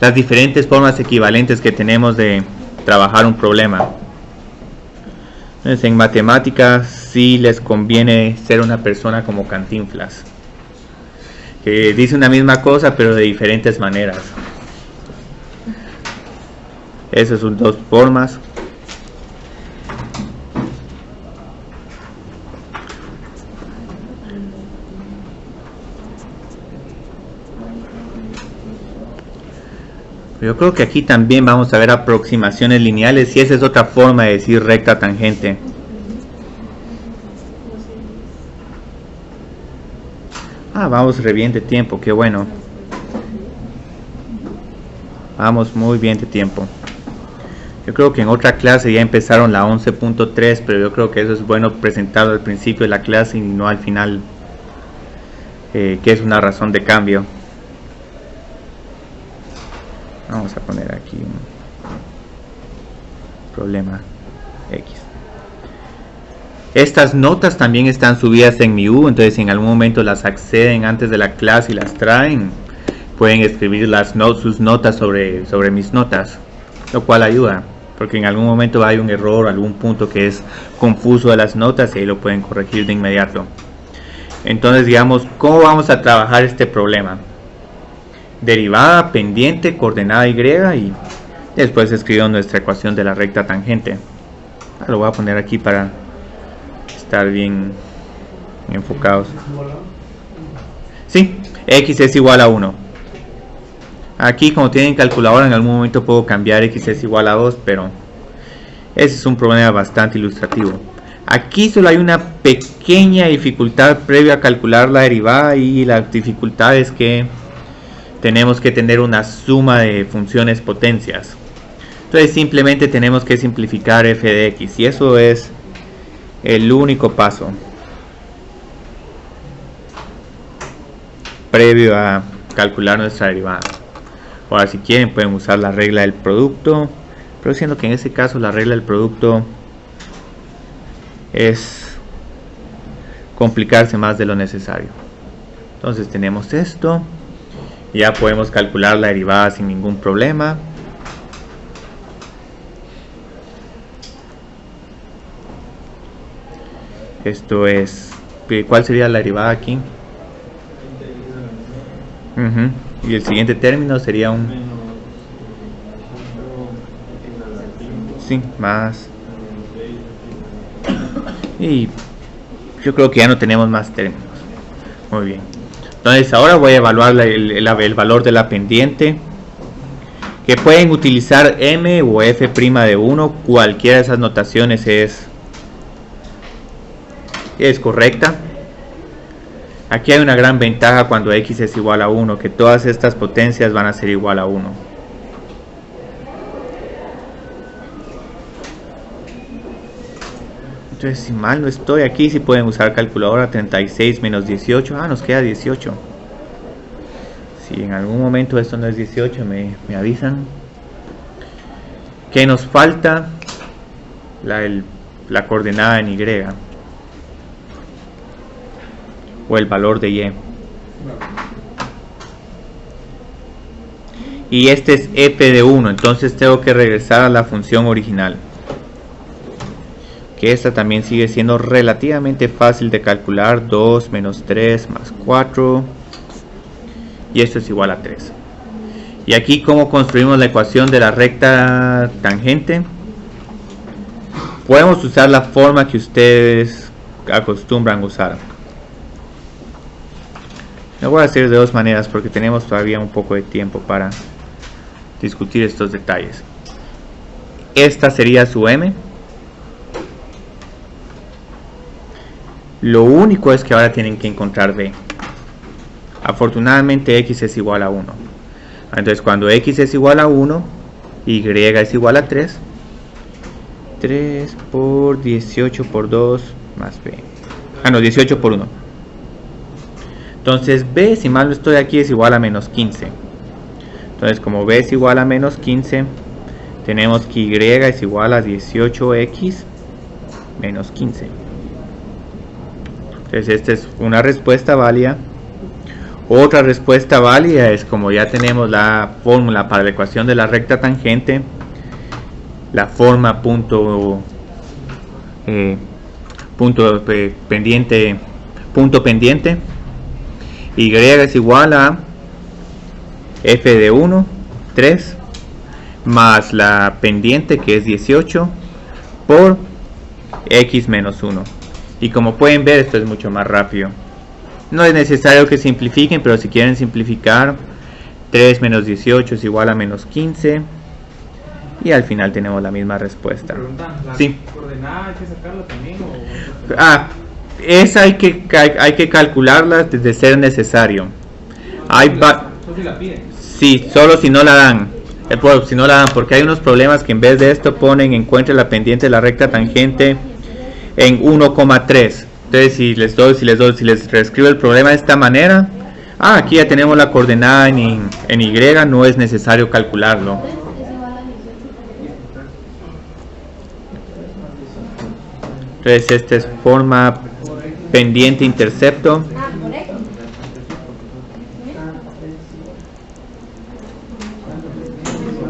las diferentes formas equivalentes que tenemos de trabajar un problema. Entonces, en matemáticas sí les conviene ser una persona como Cantinflas, que dice una misma cosa pero de diferentes maneras. Esas son dos formas. Yo creo que aquí también vamos a ver aproximaciones lineales y esa es otra forma de decir recta tangente. Vamos re bien de tiempo, qué bueno. Vamos muy bien de tiempo. Yo creo que en otra clase ya empezaron la 11.3, pero yo creo que eso es bueno presentarlo al principio de la clase y no al final, que es una razón de cambio. Vamos a poner aquí un problema X. Estas notas también están subidas en mi U, entonces si en algún momento las acceden antes de la clase y las traen, pueden escribir sus notas sobre mis notas, lo cual ayuda, porque en algún momento hay un error, algún punto que es confuso de las notas y ahí lo pueden corregir de inmediato. Entonces digamos, ¿cómo vamos a trabajar este problema? Derivada, pendiente, coordenada y y después escribo nuestra ecuación de la recta tangente. Lo voy a poner aquí para estar bien enfocados. Sí, x es igual a 1. Aquí como tienen calculadora en algún momento puedo cambiar x es igual a 2, pero ese es un problema bastante ilustrativo. Aquí solo hay una pequeña dificultad previa a calcular la derivada y la dificultad es que tenemos que tener una suma de funciones potencias. Entonces simplemente tenemos que simplificar f de x y eso es el único paso. previo a calcular nuestra derivada. Ahora, si quieren, pueden usar la regla del producto, pero siendo que en este caso la regla del producto es complicarse más de lo necesario. Entonces tenemos esto, ya podemos calcular la derivada sin ningún problema. Esto es, ¿cuál sería la derivada aquí? Y el siguiente término sería un... Sí, más... Y yo creo que ya no tenemos más términos. Muy bien. Entonces ahora voy a evaluar el valor de la pendiente, que pueden utilizar m o f' de 1. Cualquiera de esas notaciones es correcta. Aquí hay una gran ventaja cuando x es igual a 1, que todas estas potencias van a ser igual a 1. Entonces, si mal no estoy, aquí sí pueden usar calculadora. 36 menos 18, nos queda 18. Si en algún momento esto no es 18, me avisan. ¿Qué nos falta? La coordenada en y, o el valor de y. Y este es f de 1, entonces tengo que regresar a la función original, que esta también sigue siendo relativamente fácil de calcular. 2 menos 3 más 4, y esto es igual a 3. Y aquí, ¿cómo construimos la ecuación de la recta tangente? Podemos usar la forma que ustedes acostumbran usar. Lo voy a hacer de dos maneras porque tenemos todavía un poco de tiempo para discutir estos detalles. Esta sería su m. Lo único es que ahora tienen que encontrar b. Afortunadamente x es igual a 1. Entonces cuando x es igual a 1, y es igual a 3. 3 por 18 por 2 más b. 18 por 1. Entonces b, si mal no estoy aquí, es igual a menos 15. Entonces como b es igual a menos 15, tenemos que y es igual a 18x menos 15. Entonces esta es una respuesta válida. Otra respuesta válida es, como ya tenemos la fórmula para la ecuación de la recta tangente, la forma punto pendiente, y es igual a f de 1, 3, más la pendiente, que es 18, por x menos 1. Y como pueden ver, esto es mucho más rápido. No es necesario que simplifiquen, pero si quieren simplificar, 3 menos 18 es igual a menos 15. Y al final tenemos la misma respuesta. ¿La sí. coordenada hay que sacarla también? Esa hay que calcularla de ser necesario. Solo si la piden. Sí, solo si no la dan. Si no la dan, porque hay unos problemas que en vez de esto ponen encuentre la pendiente de la recta tangente en 1,3. Entonces si les reescribo el problema de esta manera, aquí ya tenemos la coordenada en y, no es necesario calcularlo. Entonces esta es forma pendiente intercepto.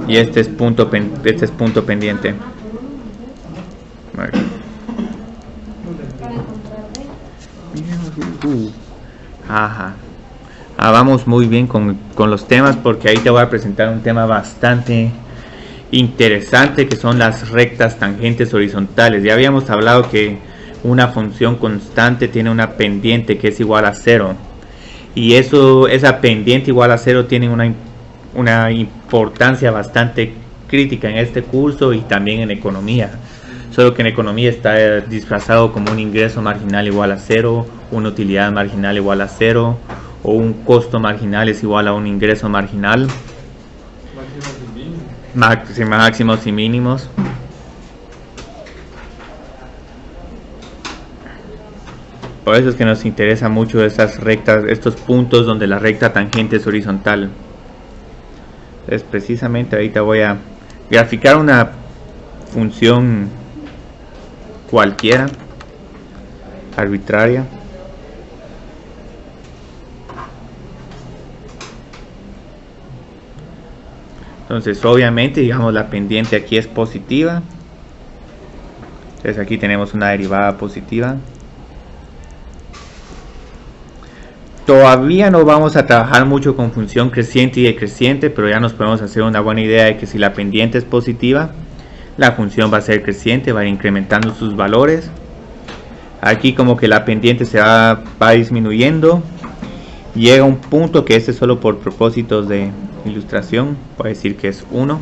Y este es punto pendiente. Vamos muy bien con los temas, porque ahí te voy a presentar un tema bastante interesante, que son las rectas tangentes horizontales. Ya habíamos hablado que una función constante tiene una pendiente que es igual a 0, y esa pendiente igual a 0 tiene una importancia bastante crítica en este curso y también en economía. Solo que en economía está disfrazado como un ingreso marginal igual a 0, una utilidad marginal igual a 0, o un costo marginal es igual a un ingreso marginal. Máximos y mínimos. Por eso es que nos interesa mucho estas rectas, estos puntos donde la recta tangente es horizontal. Entonces precisamente ahorita voy a graficar una función cualquiera, arbitraria. Entonces obviamente, digamos, la pendiente aquí es positiva. Entonces aquí tenemos una derivada positiva. Todavía no vamos a trabajar mucho con función creciente y decreciente, pero ya nos podemos hacer una buena idea de que si la pendiente es positiva, la función va a ser creciente, va a ir incrementando sus valores. Aquí como que la pendiente se va disminuyendo. Llega a un punto que este solo por propósitos de ilustración, puede decir que es 1,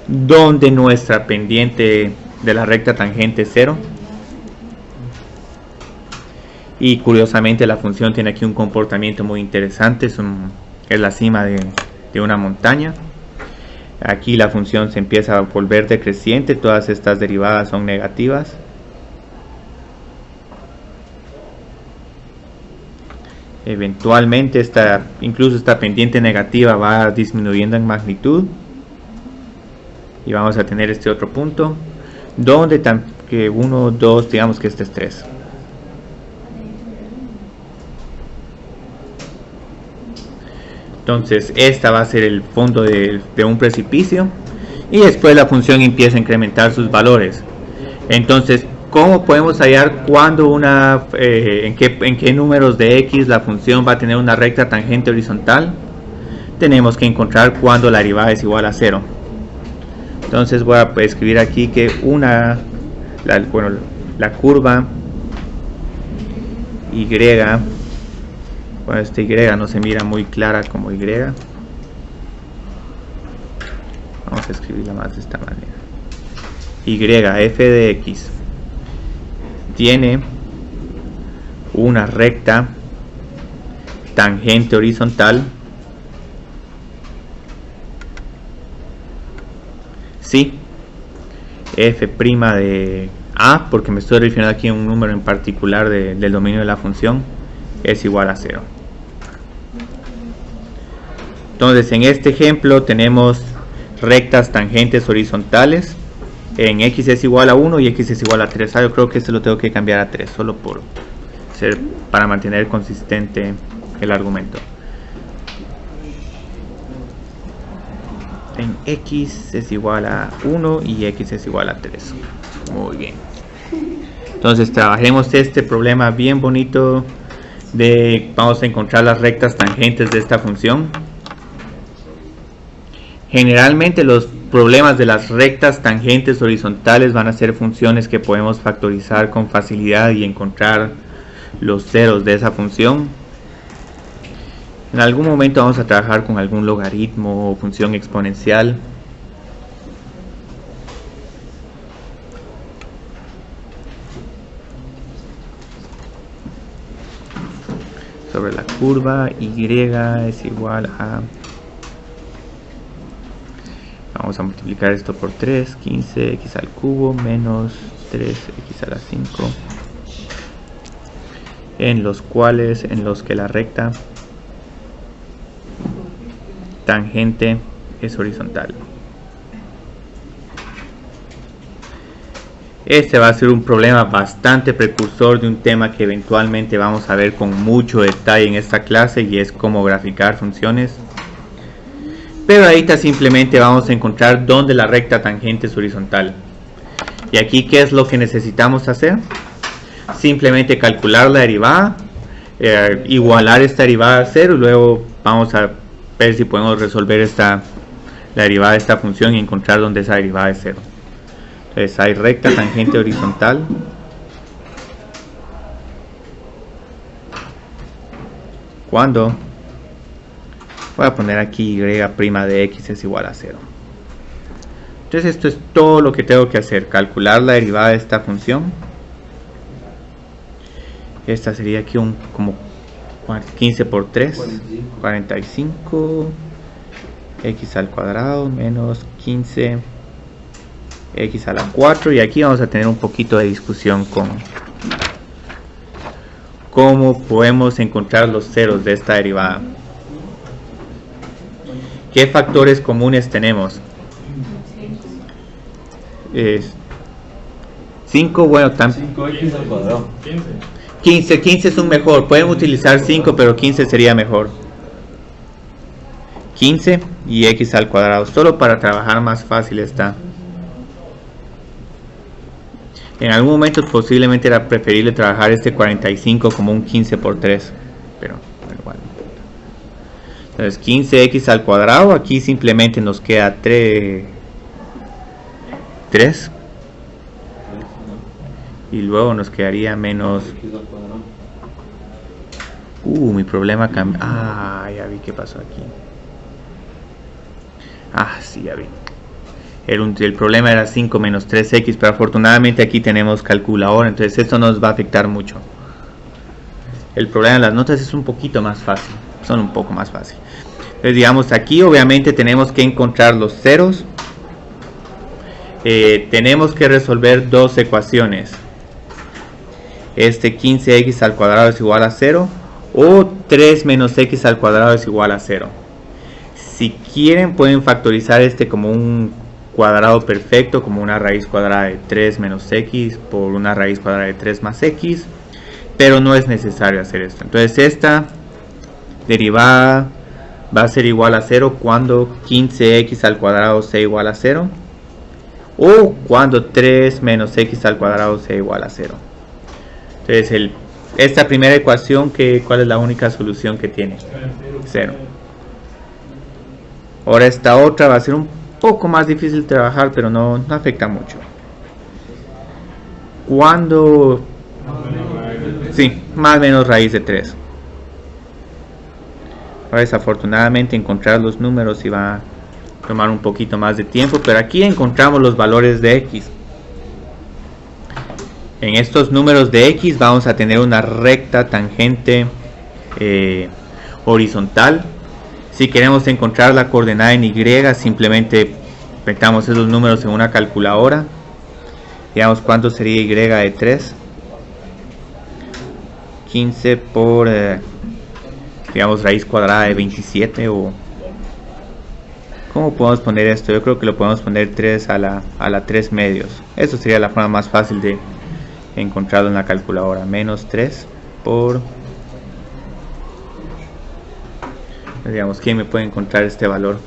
donde nuestra pendiente de la recta tangente es 0. Y curiosamente la función tiene aquí un comportamiento muy interesante, es la cima de una montaña. Aquí la función se empieza a volver decreciente, todas estas derivadas son negativas. Eventualmente incluso esta pendiente negativa va disminuyendo en magnitud. Y vamos a tener este otro punto, donde que 1, 2, digamos que este es 3. Entonces esta va a ser el fondo de un precipicio. Y después la función empieza a incrementar sus valores. Entonces, ¿cómo podemos hallar cuándo en qué números de x la función va a tener una recta tangente horizontal? Tenemos que encontrar cuándo la derivada es igual a 0. Entonces voy a escribir aquí que la curva y, bueno, esta y no se mira muy clara como y. Vamos a escribirla más de esta manera. Y f de x tiene una recta tangente horizontal si f' de a, porque me estoy refiriendo aquí a un número en particular del dominio de la función, es igual a 0. Entonces en este ejemplo tenemos rectas tangentes horizontales. En x es igual a 1 y x es igual a 3. Yo creo que este lo tengo que cambiar a 3, solo para mantener consistente el argumento. En x es igual a 1 y x es igual a 3. Muy bien. Entonces trabajemos este problema bien bonito vamos a encontrar las rectas tangentes de esta función. Generalmente los problemas de las rectas tangentes horizontales van a ser funciones que podemos factorizar con facilidad y encontrar los ceros de esa función. En algún momento vamos a trabajar con algún logaritmo o función exponencial. Sobre la curva y es igual a... Vamos a multiplicar esto por 3, 15x al cubo menos 3x a la 5, en los que la recta tangente es horizontal. Este va a ser un problema bastante precursor de un tema que eventualmente vamos a ver con mucho detalle en esta clase, y es cómo graficar funciones. Pero ahorita simplemente vamos a encontrar dónde la recta tangente es horizontal. Y aquí, ¿qué es lo que necesitamos hacer? Simplemente calcular la derivada, igualar esta derivada a 0, y luego vamos a ver si podemos resolver la derivada de esta función y encontrar dónde esa derivada es 0. Entonces hay recta tangente horizontal cuando voy a poner aquí y' de x es igual a 0. Entonces esto es todo lo que tengo que hacer: calcular la derivada de esta función. Esta sería aquí como 15 por 3, 45 x al cuadrado menos 15 x a la 4, y aquí vamos a tener un poquito de discusión con cómo podemos encontrar los ceros de esta derivada. ¿Qué factores comunes tenemos? 5, bueno, 5x al cuadrado. 15 es un mejor. Pueden utilizar 5, pero 15 sería mejor. 15 y x al cuadrado, solo para trabajar más fácil está. En algún momento posiblemente era preferible trabajar este 45 como un 15 por 3, pero igual. Entonces 15x al cuadrado, aquí simplemente nos queda 3 y luego nos quedaría menos. Mi problema cambió. Ya vi qué pasó aquí. Sí, ya vi. El problema era 5 menos 3x, pero afortunadamente aquí tenemos calculadora, entonces esto no nos va a afectar mucho. El problema de las notas es un poquito más fácil, son un poco más fácil. Entonces digamos aquí obviamente tenemos que encontrar los ceros. Tenemos que resolver dos ecuaciones. 15x al cuadrado es igual a 0 o 3 menos x al cuadrado es igual a 0. Si quieren pueden factorizar como un cuadrado perfecto, como una raíz cuadrada de 3 menos x por una raíz cuadrada de 3 más x, pero no es necesario hacer esto. Entonces esta derivada va a ser igual a 0 cuando 15x al cuadrado sea igual a 0 o cuando 3 menos x al cuadrado sea igual a 0. Entonces esta primera ecuación, ¿cuál es la única solución que tiene? 0. Ahora esta otra va a ser un poco más difícil de trabajar, pero no afecta mucho. Cuando más o menos raíz de 3. Ahora desafortunadamente encontrar los números va a tomar un poquito más de tiempo, pero aquí encontramos los valores de x. En estos números de x vamos a tener una recta tangente horizontal. Si queremos encontrar la coordenada en y, simplemente metamos esos números en una calculadora. Digamos cuánto sería y de 3. 15 por digamos raíz cuadrada de 27, o ¿cómo podemos poner esto? Yo creo que lo podemos poner 3 a la 3 medios. Eso sería la forma más fácil de encontrarlo en la calculadora. Menos 3 por, digamos, ¿quién me puede encontrar este valor?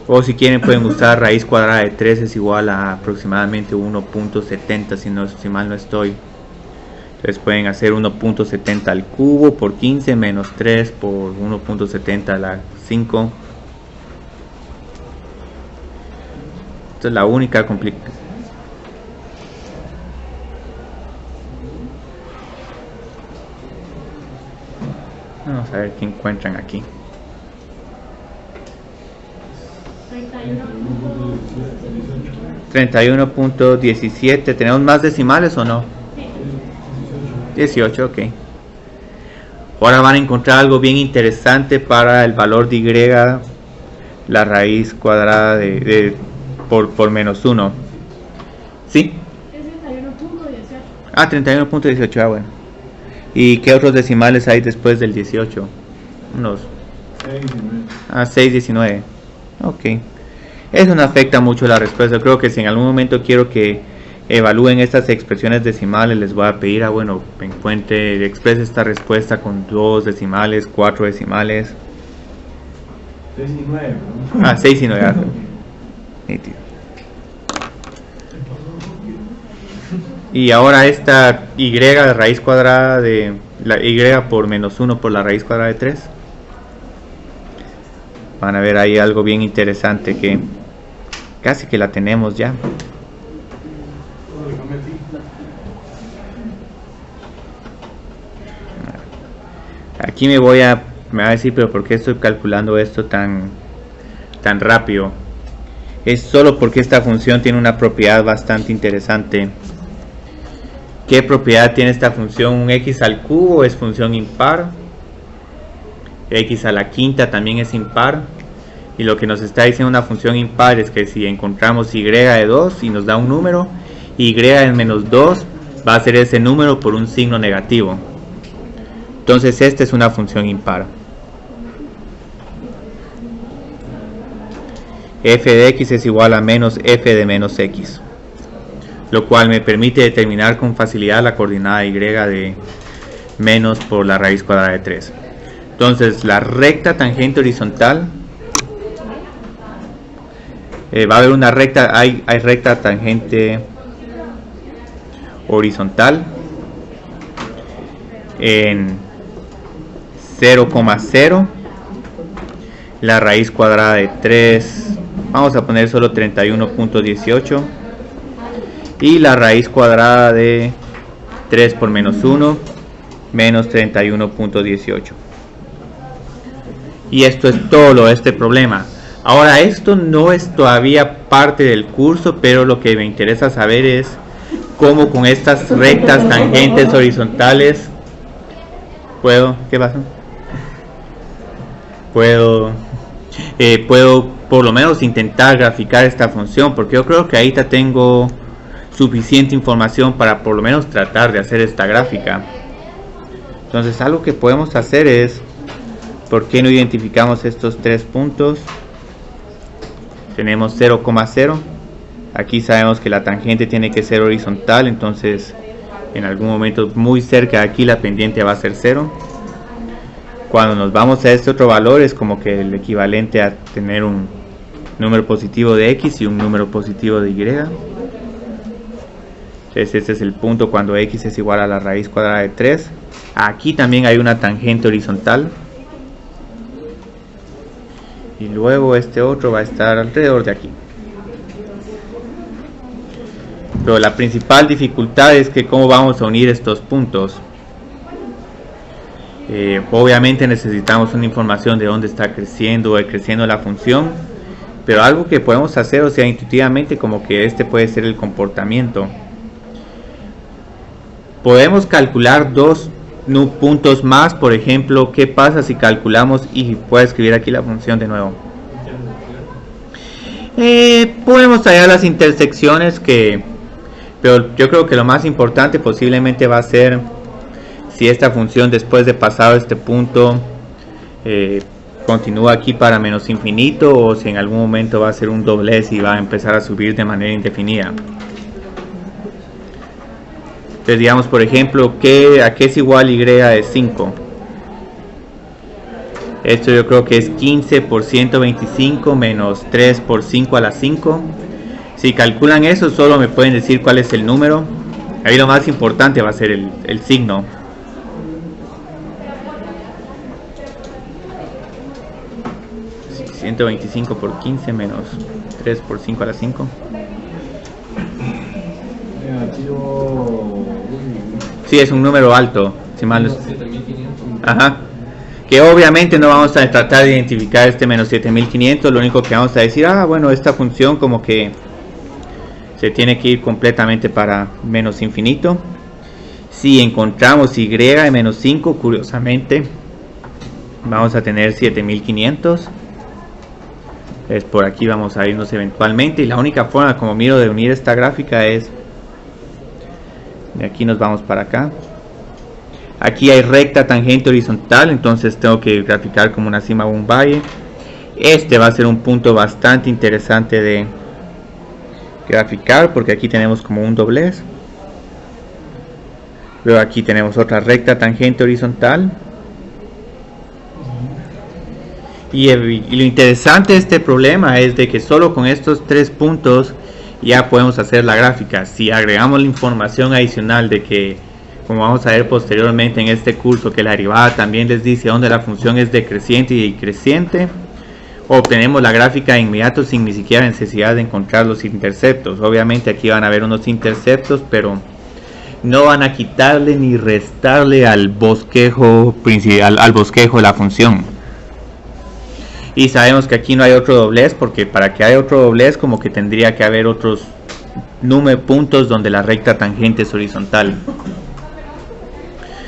O si quieren pueden usar raíz cuadrada de 3 es igual a aproximadamente 1.70 si mal no estoy. Entonces pueden hacer 1.70 al cubo por 15 menos 3 por 1.70 a la 5. Esta es la única complicación. Vamos a ver qué encuentran aquí. 31.17. ¿Tenemos más decimales o no? 18, ok. Ahora van a encontrar algo bien interesante para el valor de y, la raíz cuadrada por menos 1. ¿Sí? Es 31.18. 31.18, bueno. ¿Y qué otros decimales hay después del 18? Unos 6.19. Ok. Eso no afecta mucho la respuesta. Creo que si en algún momento quiero que evalúen estas expresiones decimales, les voy a pedir exprese esta respuesta con 2 decimales, 4 decimales. 6 y 9, ¿no? 6 y 9. Y ahora esta y de raíz cuadrada de la y por menos 1 por la raíz cuadrada de 3. Van a ver ahí algo bien interesante que casi que la tenemos ya. Aquí me va a decir, pero ¿por qué estoy calculando esto tan rápido? Es solo porque esta función tiene una propiedad bastante interesante. ¿Qué propiedad tiene esta función? Un x al cubo es función impar. X a la quinta también es impar. Y lo que nos está diciendo una función impar es que si encontramos y de 2 y nos da un número, y en menos 2 va a ser ese número por un signo negativo. Entonces esta es una función impar. F de x es igual a menos f de menos x, lo cual me permite determinar con facilidad la coordenada y de menos por la raíz cuadrada de 3. Entonces la recta tangente horizontal, va a haber una recta, hay recta tangente horizontal en 0,0, la raíz cuadrada de 3, vamos a poner solo 31.18, y la raíz cuadrada de 3 por menos 1, menos 31.18. Y esto es todo este problema. Ahora, esto no es todavía parte del curso, pero lo que me interesa saber es cómo con estas rectas tangentes horizontales puedo, ¿qué pasa? Puedo por lo menos intentar graficar esta función, porque yo creo que ahí ya tengo suficiente información para por lo menos tratar de hacer esta gráfica. Entonces algo que podemos hacer es, ¿por qué no identificamos estos 3 puntos? Tenemos 0,0, aquí sabemos que la tangente tiene que ser horizontal, entonces en algún momento muy cerca de aquí la pendiente va a ser 0. Cuando nos vamos a este otro valor es como que el equivalente a tener un número positivo de x y un número positivo de y. Entonces este es el punto cuando x es igual a la raíz cuadrada de 3. Aquí también hay una tangente horizontal. Y luego este otro va a estar alrededor de aquí. Pero la principal dificultad es que cómo vamos a unir estos puntos. Obviamente necesitamos una información de dónde está creciendo o decreciendo la función. Pero algo que podemos hacer, o sea, intuitivamente, como que este puede ser el comportamiento. Podemos calcular dos puntos más, por ejemplo, ¿qué pasa si calculamos? Y puedo escribir aquí la función de nuevo. Podemos hallar las intersecciones pero yo creo que lo más importante posiblemente va a ser si esta función después de pasado este punto continúa aquí para menos infinito, o si en algún momento va a ser un doblez y va a empezar a subir de manera indefinida. Entonces digamos por ejemplo ¿a qué es igual y de 5? Esto yo creo que es 15 por 125 menos 3 por 5 a la 5. Si calculan eso solo me pueden decir cuál es el número. Ahí lo más importante va a ser el signo. Sí, 125 por 15 menos 3 por 5 a la 5. Sí, es un número alto, si mal no. 7500. Ajá. Que obviamente no vamos a tratar de identificar este menos 7500, lo único que vamos a decir, bueno, esta función como que se tiene que ir completamente para menos infinito. Si encontramos y de menos 5, curiosamente, vamos a tener 7500. Es por aquí vamos a irnos eventualmente, y la única forma como miro de unir esta gráfica es de aquí nos vamos para acá. Aquí hay recta tangente horizontal, entonces tengo que graficar como una cima o un valle. Este va a ser un punto bastante interesante de graficar, porque aquí tenemos como un doblez. Luego aquí tenemos otra recta tangente horizontal. Y lo interesante de este problema es de que solo con estos 3 puntos ya podemos hacer la gráfica. Si agregamos la información adicional de que, como vamos a ver posteriormente en este curso, que la derivada también les dice dónde la función es decreciente y decreciente, obtenemos la gráfica de inmediato sin ni siquiera necesidad de encontrar los interceptos. Obviamente aquí van a haber unos interceptos, pero no van a quitarle ni restarle al bosquejo principal, al bosquejo de la función. Y sabemos que aquí no hay otro doblez, porque para que haya otro doblez como que tendría que haber otros puntos donde la recta tangente es horizontal.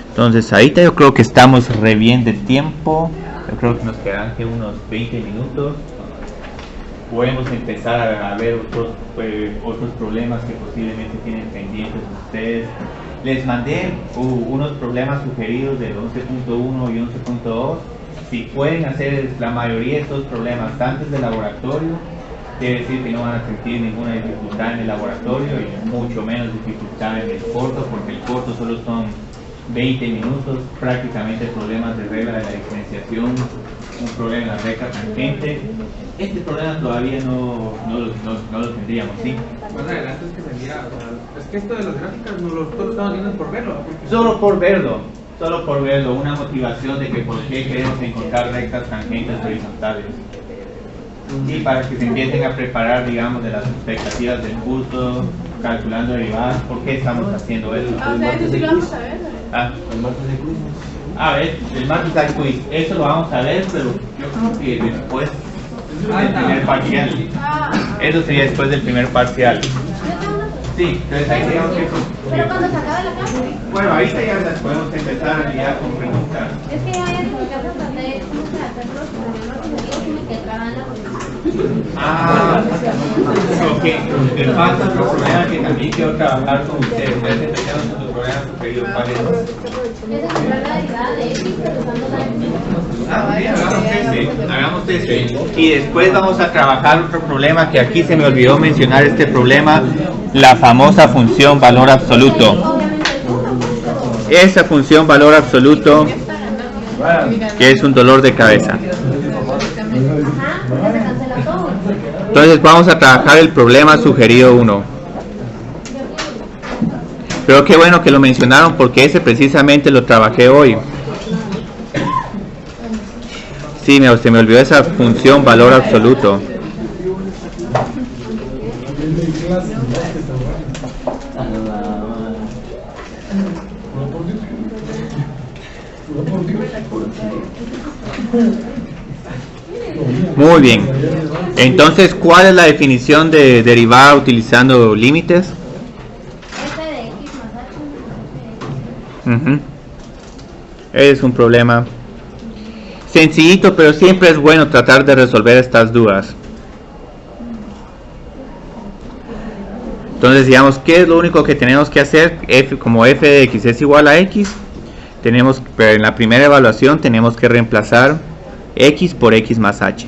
Entonces ahorita yo creo que estamos re bien de tiempo. Yo creo que nos quedan unos 20 minutos. podemos empezar a ver otros problemas que posiblemente tienen pendientes ustedes. Les mandé unos problemas sugeridos del 11.1 y 11.2. Si pueden hacer la mayoría de estos problemas antes del laboratorio, quiere decir que no van a sentir ninguna dificultad en el laboratorio y mucho menos dificultad en el corto, porque el corto solo son 20 minutos, prácticamente problemas de regla de la diferenciación, un problema en la recta tangente. Este problema todavía no lo tendríamos, ¿sí? Más adelante es que se mira, o sea, es que esto de las gráficas no lo estamos viendo por verlo. Solo por verlo, una motivación de que por qué queremos encontrar rectas tangentes horizontales. Y para que se empiecen a preparar, digamos, de las expectativas del curso, calculando derivadas, ¿por qué estamos haciendo eso? O sea, eso sí lo vamos a ver. El martes de quiz. A ver, el martes hay quiz, eso lo vamos a ver, pero yo creo que después del primer parcial. Eso sería después del primer parcial. Sí, entonces ahí digamos que... Pero cuando se acabe la clase. Bueno, ahí ya las podemos empezar a lidiar con preguntas. Es que hay en mi casa traté cómo se hacer los problemas que me quedaban la posición. Ok, me pasa otro problema que también quiero trabajar con ustedes. Ustedes empezaron con sus problemas superiores, ¿cuáles son? Es encontrar la derivada de X, pero usando la X. Hagamos ese. Y después vamos a trabajar otro problema que aquí se me olvidó mencionar este problema, la famosa función valor absoluto. Esa función valor absoluto que es un dolor de cabeza. Entonces vamos a trabajar el problema sugerido 1. Pero qué bueno que lo mencionaron porque ese precisamente lo trabajé hoy. Sí, se me olvidó esa función valor absoluto. Muy bien. Entonces, ¿cuál es la definición de derivada utilizando límites? F de X más H. Es un problema sencillito, pero siempre es bueno tratar de resolver estas dudas. Entonces, digamos, ¿qué es lo único que tenemos que hacer? Como f de x es igual a x, pero en la primera evaluación tenemos que reemplazar x por x más h.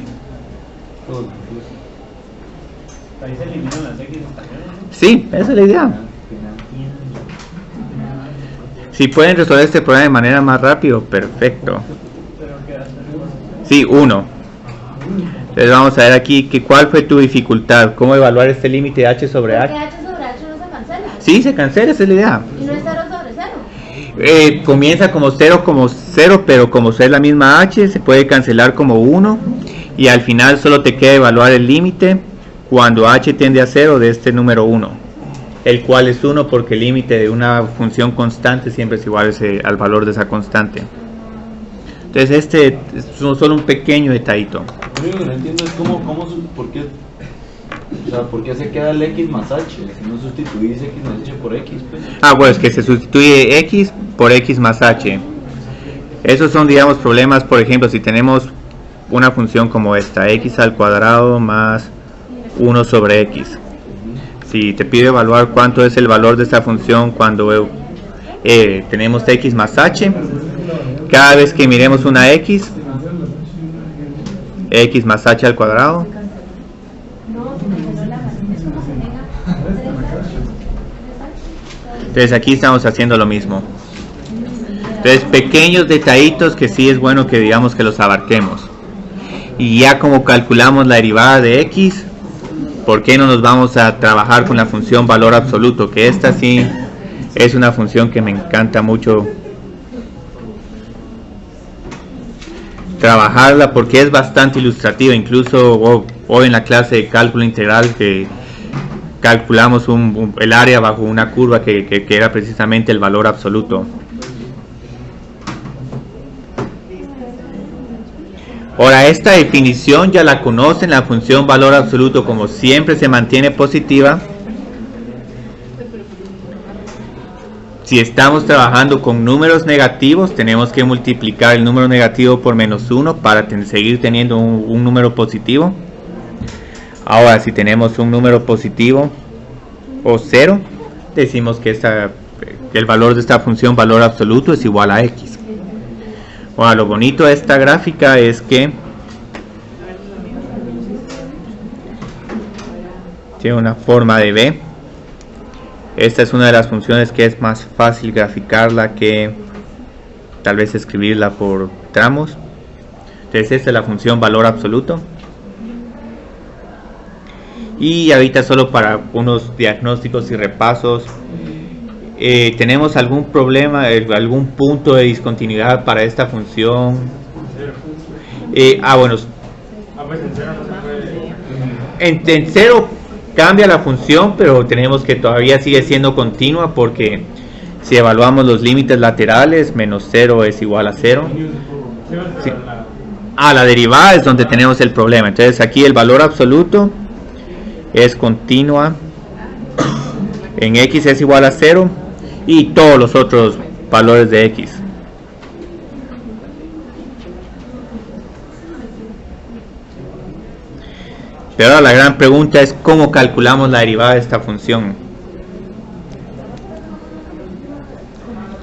Ahí se eliminan las X. Sí, esa es la idea. Si pueden resolver este problema de manera más rápido, perfecto. Sí, 1. Entonces vamos a ver aquí que cuál fue tu dificultad, cómo evaluar este límite de h sobre h. Porque H sobre H no se cancela. Sí, se cancela, esa es la idea. Y no es 0 sobre 0. Comienza como 0, pero como es la misma h, se puede cancelar como 1 y al final solo te queda evaluar el límite cuando h tiende a 0 de este número 1, el cual es 1 porque el límite de una función constante siempre es igual al valor de esa constante. Entonces este es solo un pequeño detallito. Lo único que no entiendo es por qué se queda el x más h, si no sustituís x más h por x, pues. Bueno, es que se sustituye x por x más h. Esos son, digamos, problemas, por ejemplo, si tenemos una función como esta, x al cuadrado más 1 sobre x. Si te pide evaluar cuánto es el valor de esta función cuando tenemos x más h, cada vez que miremos una x más h al cuadrado, entonces aquí estamos haciendo lo mismo. Entonces pequeños detallitos que sí es bueno que digamos que los abarquemos. Y ya como calculamos la derivada de x, ¿por qué no nos vamos a trabajar con la función valor absoluto? Que esta sí es una función que me encanta mucho trabajarla porque es bastante ilustrativa. Incluso hoy en la clase de cálculo integral que calculamos el área bajo una curva que era precisamente el valor absoluto. Ahora, esta definición ya la conocen, la función valor absoluto como siempre se mantiene positiva. Si estamos trabajando con números negativos, tenemos que multiplicar el número negativo por menos 1 para seguir teniendo un número positivo. Ahora, si tenemos un número positivo o 0, decimos que el valor de esta función, valor absoluto, es igual a x. Ahora, lo bonito de esta gráfica es que tiene una forma de V. Esta es una de las funciones que es más fácil graficarla que tal vez escribirla por tramos. Entonces esta es la función valor absoluto. Y ahorita solo para unos diagnósticos y repasos, tenemos algún problema, algún punto de discontinuidad para esta función. Bueno, en 0 cambia la función, pero tenemos que todavía sigue siendo continua, porque si evaluamos los límites laterales, menos 0 es igual a 0. Sí. La derivada es donde tenemos el problema. Entonces aquí el valor absoluto es continua, en x es igual a 0 y todos los otros valores de x. Pero ahora la gran pregunta es cómo calculamos la derivada de esta función.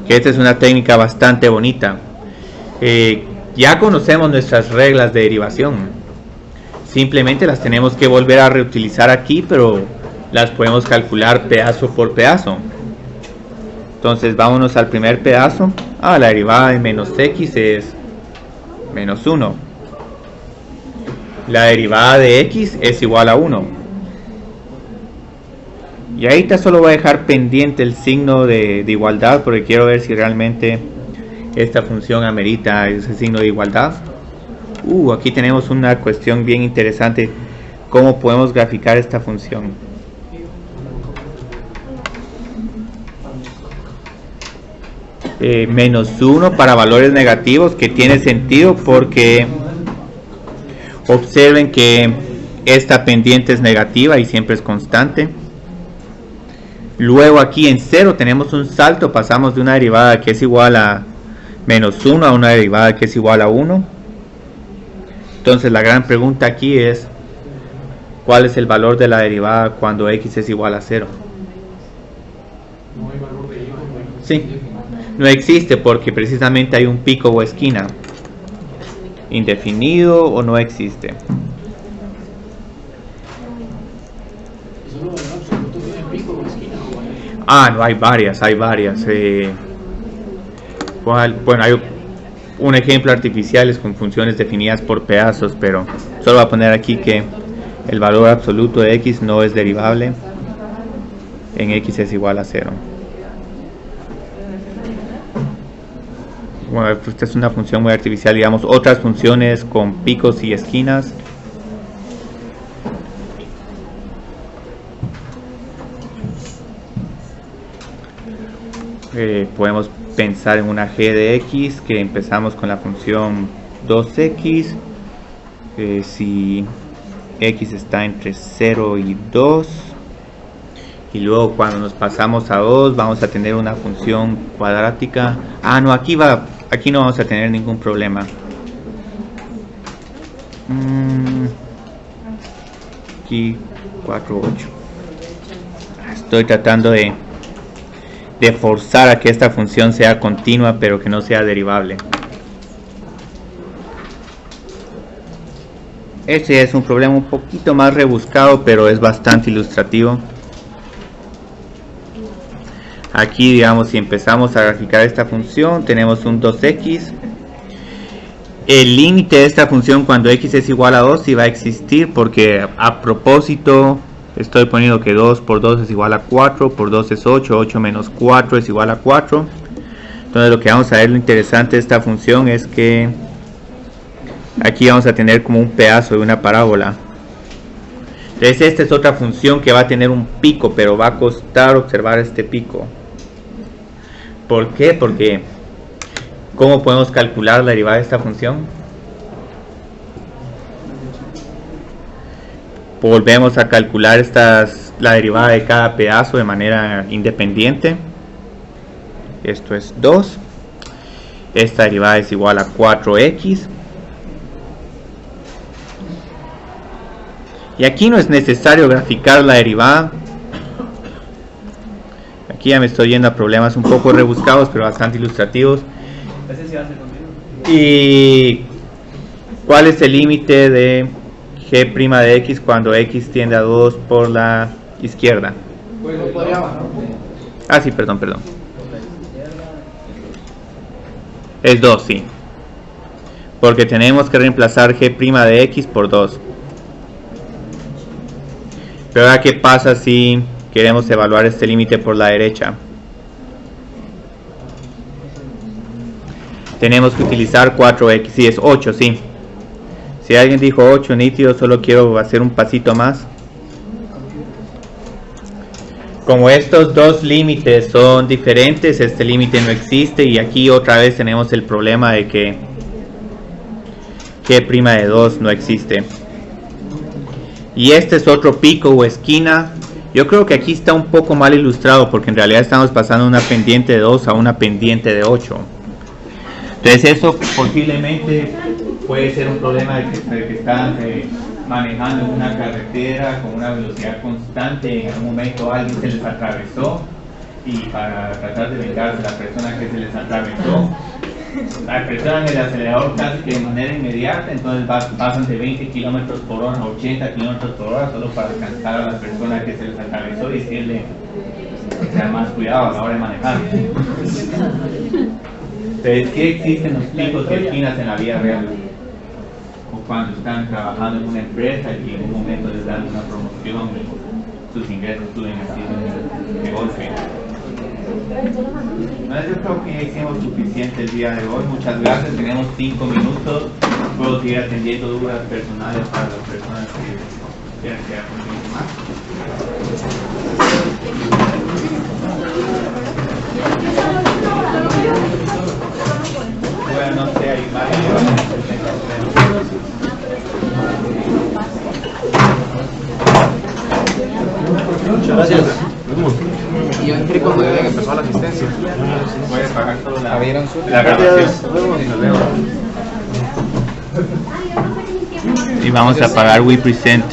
Que esta es una técnica bastante bonita. Ya conocemos nuestras reglas de derivación. Simplemente las tenemos que volver a reutilizar aquí, pero las podemos calcular pedazo por pedazo. Entonces vámonos al primer pedazo. La derivada de menos x es menos 1. La derivada de x es igual a 1. Y ahorita solo voy a dejar pendiente el signo de igualdad, porque quiero ver si realmente esta función amerita ese signo de igualdad. Aquí tenemos una cuestión bien interesante. ¿Cómo podemos graficar esta función? Menos 1 para valores negativos, que tiene sentido porque observen que esta pendiente es negativa y siempre es constante. Luego aquí en 0 tenemos un salto, pasamos de una derivada que es igual a menos 1 a una derivada que es igual a 1. Entonces la gran pregunta aquí es, ¿cuál es el valor de la derivada cuando x es igual a 0? No hay valor de y. Sí, no existe porque precisamente hay un pico o esquina. Indefinido o no existe. No, hay varias. Bueno, hay un ejemplo artificial es con funciones definidas por pedazos, pero solo voy a poner aquí que el valor absoluto de x no es derivable en x es igual a 0. Bueno, esta es una función muy artificial. Digamos, otras funciones con picos y esquinas. Podemos pensar en una g de x que empezamos con la función 2x. Si x está entre 0 y 2, y luego cuando nos pasamos a 2 vamos a tener una función cuadrática. No, aquí no vamos a tener ningún problema. Aquí 4, 8. Estoy tratando de forzar a que esta función sea continua pero que no sea derivable. Este es un problema un poquito más rebuscado, pero es bastante ilustrativo. Aquí, digamos, si empezamos a graficar esta función, tenemos un 2x. El límite de esta función cuando x es igual a 2 sí va a existir, porque a propósito estoy poniendo que 2 por 2 es igual a 4, por 2 es 8, 8 menos 4 es igual a 4. Entonces lo que vamos a ver, lo interesante de esta función es que aquí vamos a tener como un pedazo de una parábola. Entonces esta es otra función que va a tener un pico, pero va a costar observar este pico. ¿Por qué? Porque ¿cómo podemos calcular la derivada de esta función? Volvemos a calcular la derivada de cada pedazo de manera independiente. Esto es 2. Esta derivada es igual a 4x. Y aquí no es necesario graficar la derivada. Aquí ya me estoy yendo a problemas un poco rebuscados, pero bastante ilustrativos. ¿Y cuál es el límite de g' de x cuando x tiende a 2 por la izquierda? Ah, sí, perdón. Es 2, sí. Porque tenemos que reemplazar g' de x por 2. Pero ahora, ¿qué pasa si queremos evaluar este límite por la derecha? Tenemos que utilizar 4x, sí, es 8, sí. Si alguien dijo 8, nítido, solo quiero hacer un pasito más. Como estos dos límites son diferentes, este límite no existe, y aquí otra vez tenemos el problema de que g' de 2 no existe. Y este es otro pico o esquina. Yo creo que aquí está un poco mal ilustrado, porque en realidad estamos pasando de una pendiente de 2 a una pendiente de 8. Entonces eso posiblemente puede ser un problema de que están manejando en una carretera con una velocidad constante. En algún momento alguien se les atravesó, y para tratar de vengarse a la persona que se les atravesó, apresuran el acelerador casi que de manera inmediata. Entonces pasan de 20 km por hora a 80 km por hora solo para alcanzar a la persona que se les atravesó y decirle que tenga más cuidado a la hora de manejar. Entonces, ¿qué existen los picos y esquinas en la vida real? O cuando están trabajando en una empresa y en un momento les dan una promoción y sus ingresos suben así de golpe. Yo creo que ya hicimos suficiente el día de hoy. Muchas gracias. Tenemos 5 minutos. Puedo seguir atendiendo dudas personales para las personas que quieran quedar con un más. Bueno, no sé, hay varios. Muchas gracias. Y yo entré cuando ya empezó la asistencia. Voy a pagar toda la grabación. Gracias. Nos vemos. Y vamos a pagar We Present.